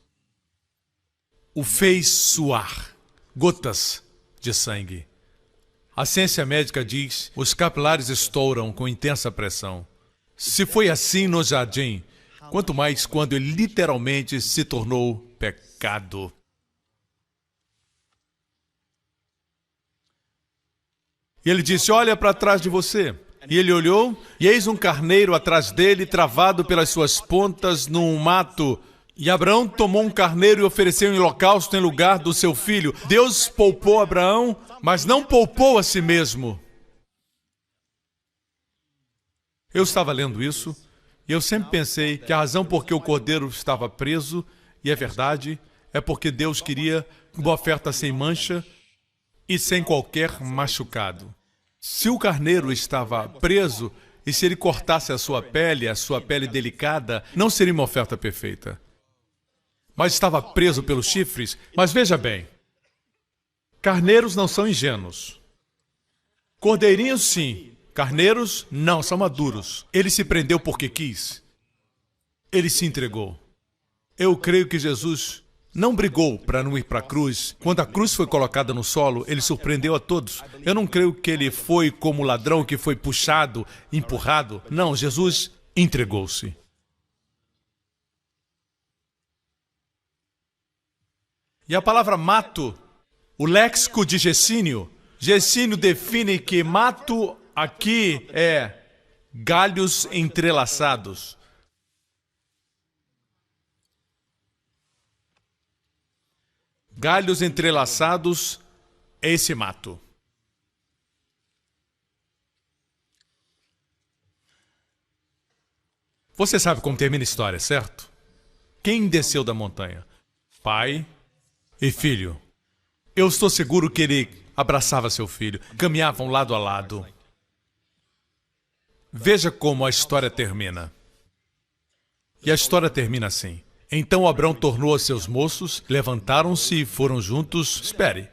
o fez suar gotas de sangue. A ciência médica diz, os capilares estouram com intensa pressão. Se foi assim no jardim, quanto mais quando ele literalmente se tornou pecado. E ele disse, olha para trás de você. E ele olhou, e eis um carneiro atrás dele, travado pelas suas pontas num mato. E Abraão tomou um carneiro e ofereceu em holocausto em lugar do seu filho. Deus poupou Abraão, mas não poupou a si mesmo. Eu estava lendo isso, e eu sempre pensei que a razão por que o cordeiro estava preso, e é verdade, é porque Deus queria uma oferta sem mancha e sem qualquer machucado. Se o carneiro estava preso, e se ele cortasse a sua pele delicada, não seria uma oferta perfeita. Mas estava preso pelos chifres. Mas veja bem, carneiros não são ingênuos. Cordeirinhos, sim. Carneiros, não, são maduros. Ele se prendeu porque quis. Ele se entregou. Eu creio que Jesus não brigou para não ir para a cruz. Quando a cruz foi colocada no solo, ele surpreendeu a todos. Eu não creio que ele foi como ladrão que foi puxado, empurrado. Não, Jesus entregou-se. E a palavra mato, o léxico de Gesínio define que mato aqui é galhos entrelaçados. Galhos entrelaçados é esse mato. Você sabe como termina a história, certo? Quem desceu da montanha? Pai e filho. Eu estou seguro que ele abraçava seu filho, caminhavam lado a lado. Veja como a história termina. E a história termina assim. Então Abrão tornou a seus moços, levantaram-se e foram juntos. Espere.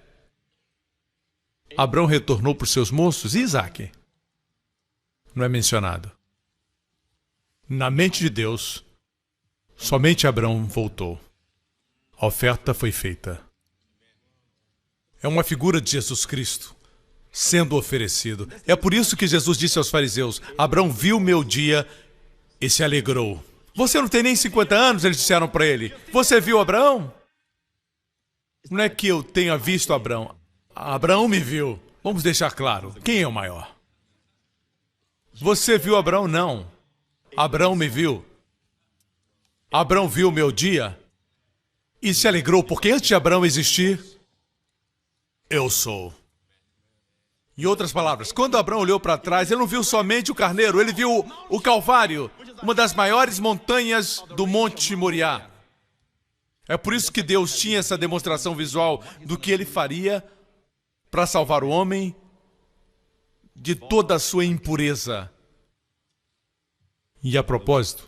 Abrão retornou para os seus moços e Isaque? Não é mencionado. Na mente de Deus, somente Abrão voltou. A oferta foi feita. É uma figura de Jesus Cristo sendo oferecido. É por isso que Jesus disse aos fariseus, Abrão viu meu dia e se alegrou. Você não tem nem 50 anos, eles disseram para ele. Você viu Abraão? Não é que eu tenha visto Abraão. Abraão me viu. Vamos deixar claro. Quem é o maior? Você viu Abraão? Não. Abraão me viu. Abraão viu o meu dia e se alegrou, porque antes de Abraão existir, eu sou. Em outras palavras, quando Abraão olhou para trás, ele não viu somente o carneiro, ele viu o Calvário, uma das maiores montanhas do Monte Moriá. É por isso que Deus tinha essa demonstração visual do que ele faria para salvar o homem de toda a sua impureza. E a propósito,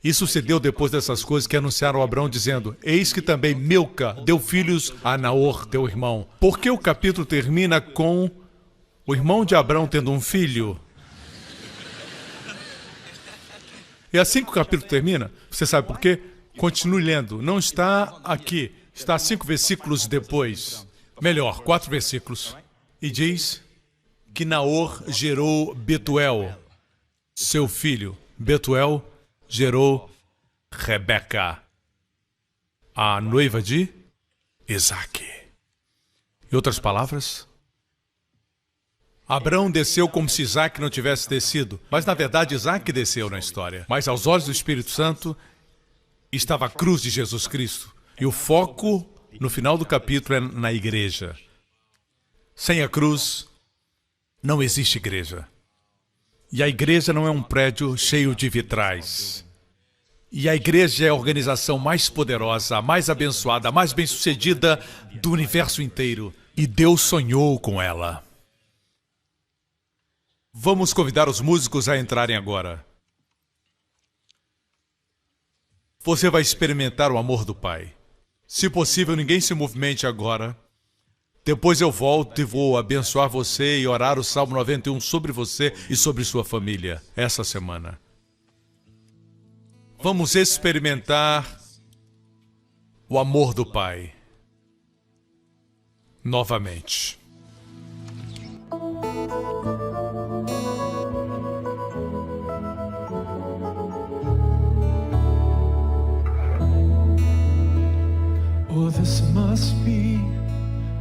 isso se deu depois dessas coisas que anunciaram a Abraão, dizendo, eis que também Milca deu filhos a Naor, teu irmão. Por que o capítulo termina com o irmão de Abraão tendo um filho? E assim que o capítulo termina, você sabe por quê? Continue lendo. Não está aqui. Está 5 versículos depois. Melhor, 4 versículos. E diz que Naor gerou Betuel, seu filho. Betuel gerou Rebeca, a noiva de Isaque. Em outras palavras, Abraão desceu como se Isaque não tivesse descido, mas na verdade Isaque desceu na história. Mas aos olhos do Espírito Santo estava a cruz de Jesus Cristo. E o foco no final do capítulo é na igreja. Sem a cruz, não existe igreja. E a igreja não é um prédio cheio de vitrais. E a igreja é a organização mais poderosa, a mais abençoada, a mais bem-sucedida do universo inteiro. E Deus sonhou com ela. Vamos convidar os músicos a entrarem agora. Você vai experimentar o amor do Pai. Se possível, ninguém se movimente agora. Depois eu volto e vou abençoar você e orar o Salmo 91 sobre você e sobre sua família essa semana. Vamos experimentar o amor do Pai novamente.
Oh, this must be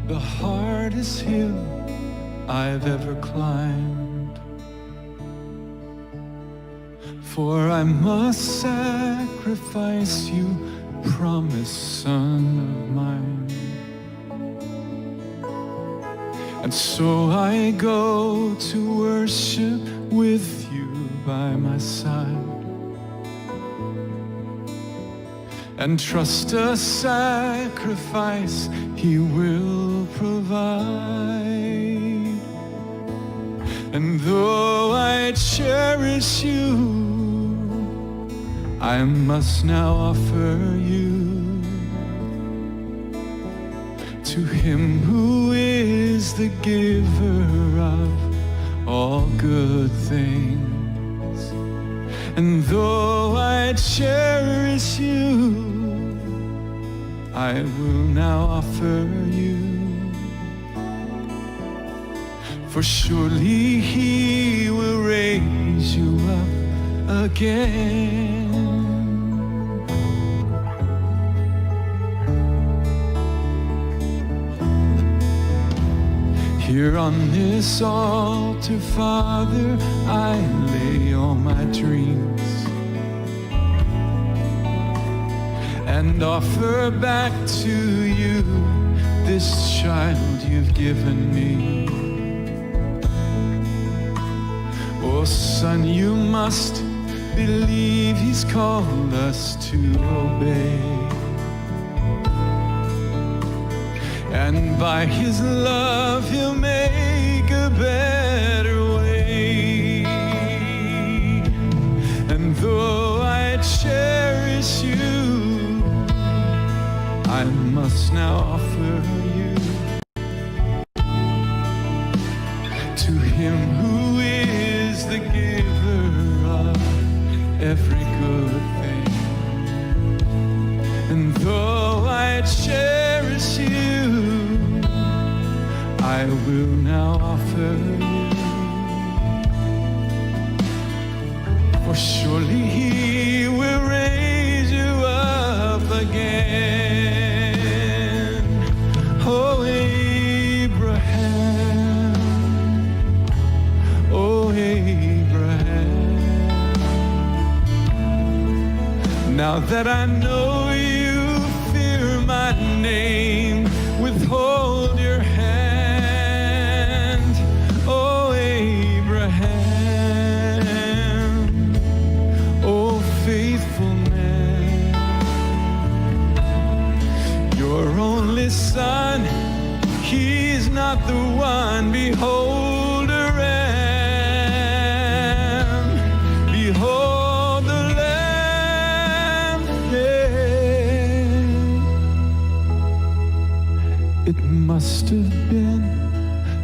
the hardest hill I've ever climbed, for I must sacrifice you, promised son of mine. And so I go to worship with you by my side, and trust a sacrifice He will provide. And though I cherish you, I must now offer you to Him who is the giver of all good things. And though I cherish you, I will now offer you, for surely He will raise you up again. Here on this altar, Father, I lay all my dreams and offer back to you this child you've given me. Oh, son, you must believe He's called us to obey, and by His love He'll make a better way. And though I cherish you, I must now offer you to Him who is the giver of every good thing. And though I cherish you, I will now offer you, for surely He will raise you up again. Oh, Abraham, oh, Abraham, now that I know you fear my name, withhold your hand. Oh, Abraham, oh, faithful man, your only son, he's not the one. Behold a lamb, behold the lamb, yeah. It must have been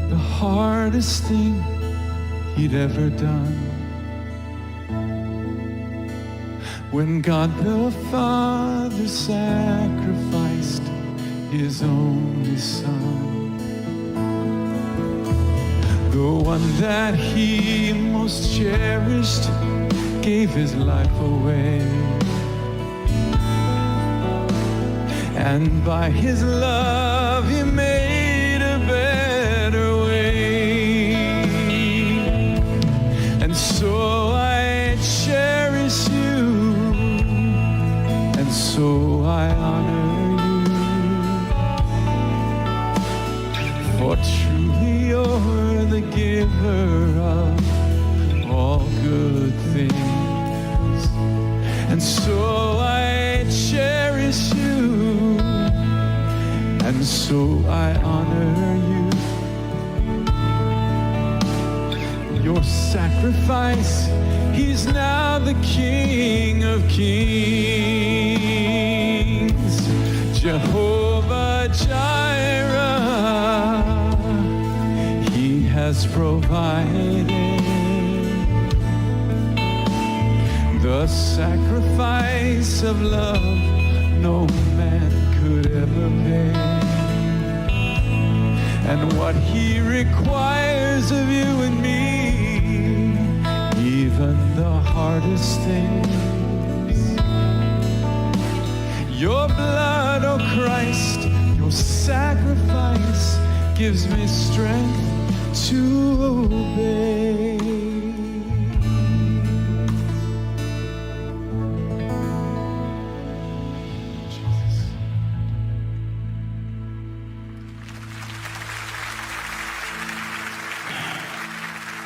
the hardest thing He'd ever done, when God the Father sacrificed His only Son, the one that He most cherished, gave His life away. And by His love He made a better way. And so I cherish you, and so I honor you, for truly you're the giver of all good things. And so I cherish you, and so I honor you. Your sacrifice, He's now the King of Kings, Jehovah Jireh, has provided the sacrifice of love no man could ever pay. And what He requires of you and me, even the hardest things. Your blood, oh Christ, your sacrifice gives me strength to obey.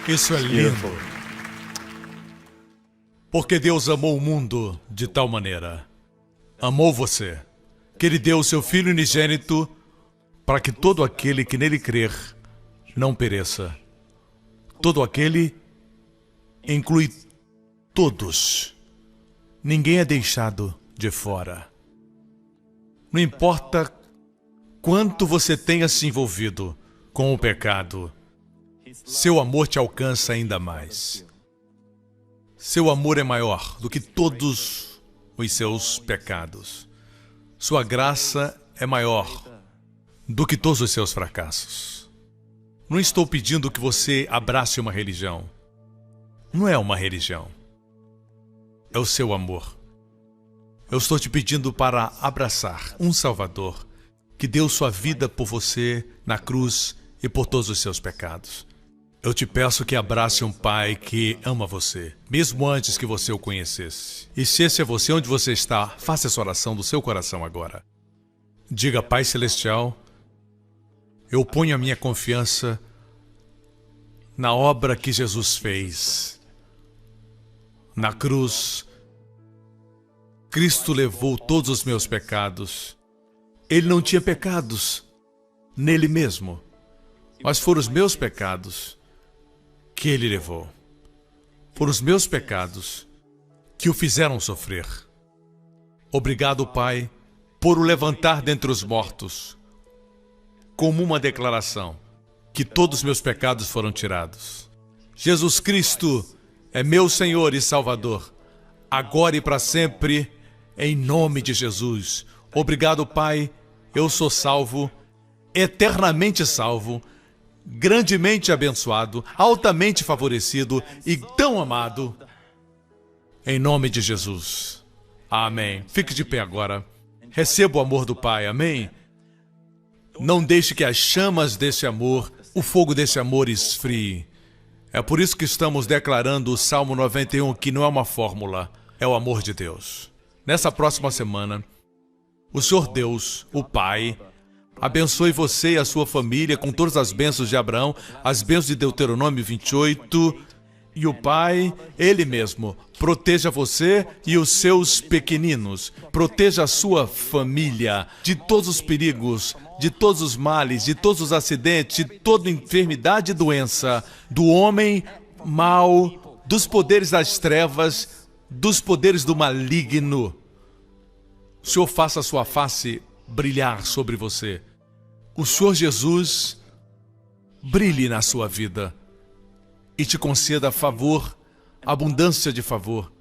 Isso é lindo. Porque Deus amou o mundo de tal maneira. Amou você, que Ele deu o seu Filho unigênito para que todo aquele que nele crer não pereça. Todo aquele inclui todos. Ninguém é deixado de fora. Não importa quanto você tenha se envolvido com o pecado, seu amor te alcança ainda mais. Seu amor é maior do que todos os seus pecados. Sua graça é maior do que todos os seus fracassos. Não estou pedindo que você abrace uma religião. Não é uma religião. É o seu amor. Eu estou te pedindo para abraçar um Salvador que deu sua vida por você na cruz e por todos os seus pecados. Eu te peço que abrace um Pai que ama você, mesmo antes que você o conhecesse. E se esse é você, onde você está, faça essa oração do seu coração agora. Diga: Pai Celestial, eu ponho a minha confiança na obra que Jesus fez. Na cruz, Cristo levou todos os meus pecados. Ele não tinha pecados nele mesmo, mas foram os meus pecados que Ele levou. Foram os meus pecados que o fizeram sofrer. Obrigado, Pai, por o levantar dentre os mortos, como uma declaração que todos os meus pecados foram tirados. Jesus Cristo é meu Senhor e Salvador, agora e para sempre, em nome de Jesus. Obrigado, Pai, eu sou salvo, eternamente salvo, grandemente abençoado, altamente favorecido e tão amado. Em nome de Jesus. Amém. Fique de pé agora. Receba o amor do Pai. Amém. Não deixe que as chamas desse amor, o fogo desse amor esfrie. É por isso que estamos declarando o Salmo 91, que não é uma fórmula, é o amor de Deus. Nessa próxima semana, o Senhor Deus, o Pai, abençoe você e a sua família com todas as bênçãos de Abraão, as bênçãos de Deuteronômio 28, e o Pai, Ele mesmo, proteja você e os seus pequeninos, proteja a sua família de todos os perigos, de todos os males, de todos os acidentes, de toda enfermidade e doença, do homem mau, dos poderes das trevas, dos poderes do maligno. O Senhor faça a sua face brilhar sobre você. O Senhor Jesus brilhe na sua vida e te conceda favor, abundância de favor.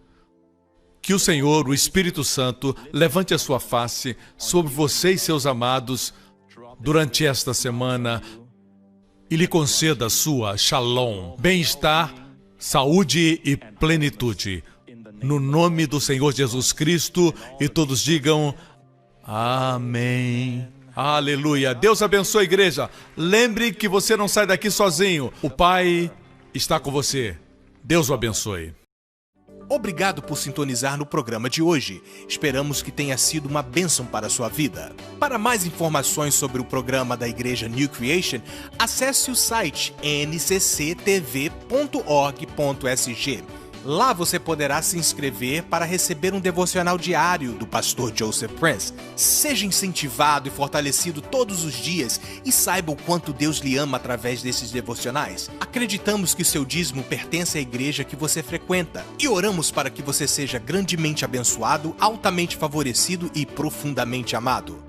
Que o Senhor, o Espírito Santo, levante a sua face sobre você e seus amados durante esta semana e lhe conceda a sua shalom, bem-estar, saúde e plenitude. No nome do Senhor Jesus Cristo, e todos digam amém. Aleluia. Deus abençoe a igreja. Lembre que você não sai daqui sozinho. O Pai está com você. Deus o abençoe.
Obrigado por sintonizar no programa de hoje. Esperamos que tenha sido uma bênção para a sua vida. Para mais informações sobre o programa da Igreja New Creation, acesse o site ncctv.org.sg. Lá você poderá se inscrever para receber um devocional diário do pastor Joseph Prince. Seja incentivado e fortalecido todos os dias e saiba o quanto Deus lhe ama através desses devocionais. Acreditamos que seu dízimo pertence à igreja que você frequenta e oramos para que você seja grandemente abençoado, altamente favorecido e profundamente amado.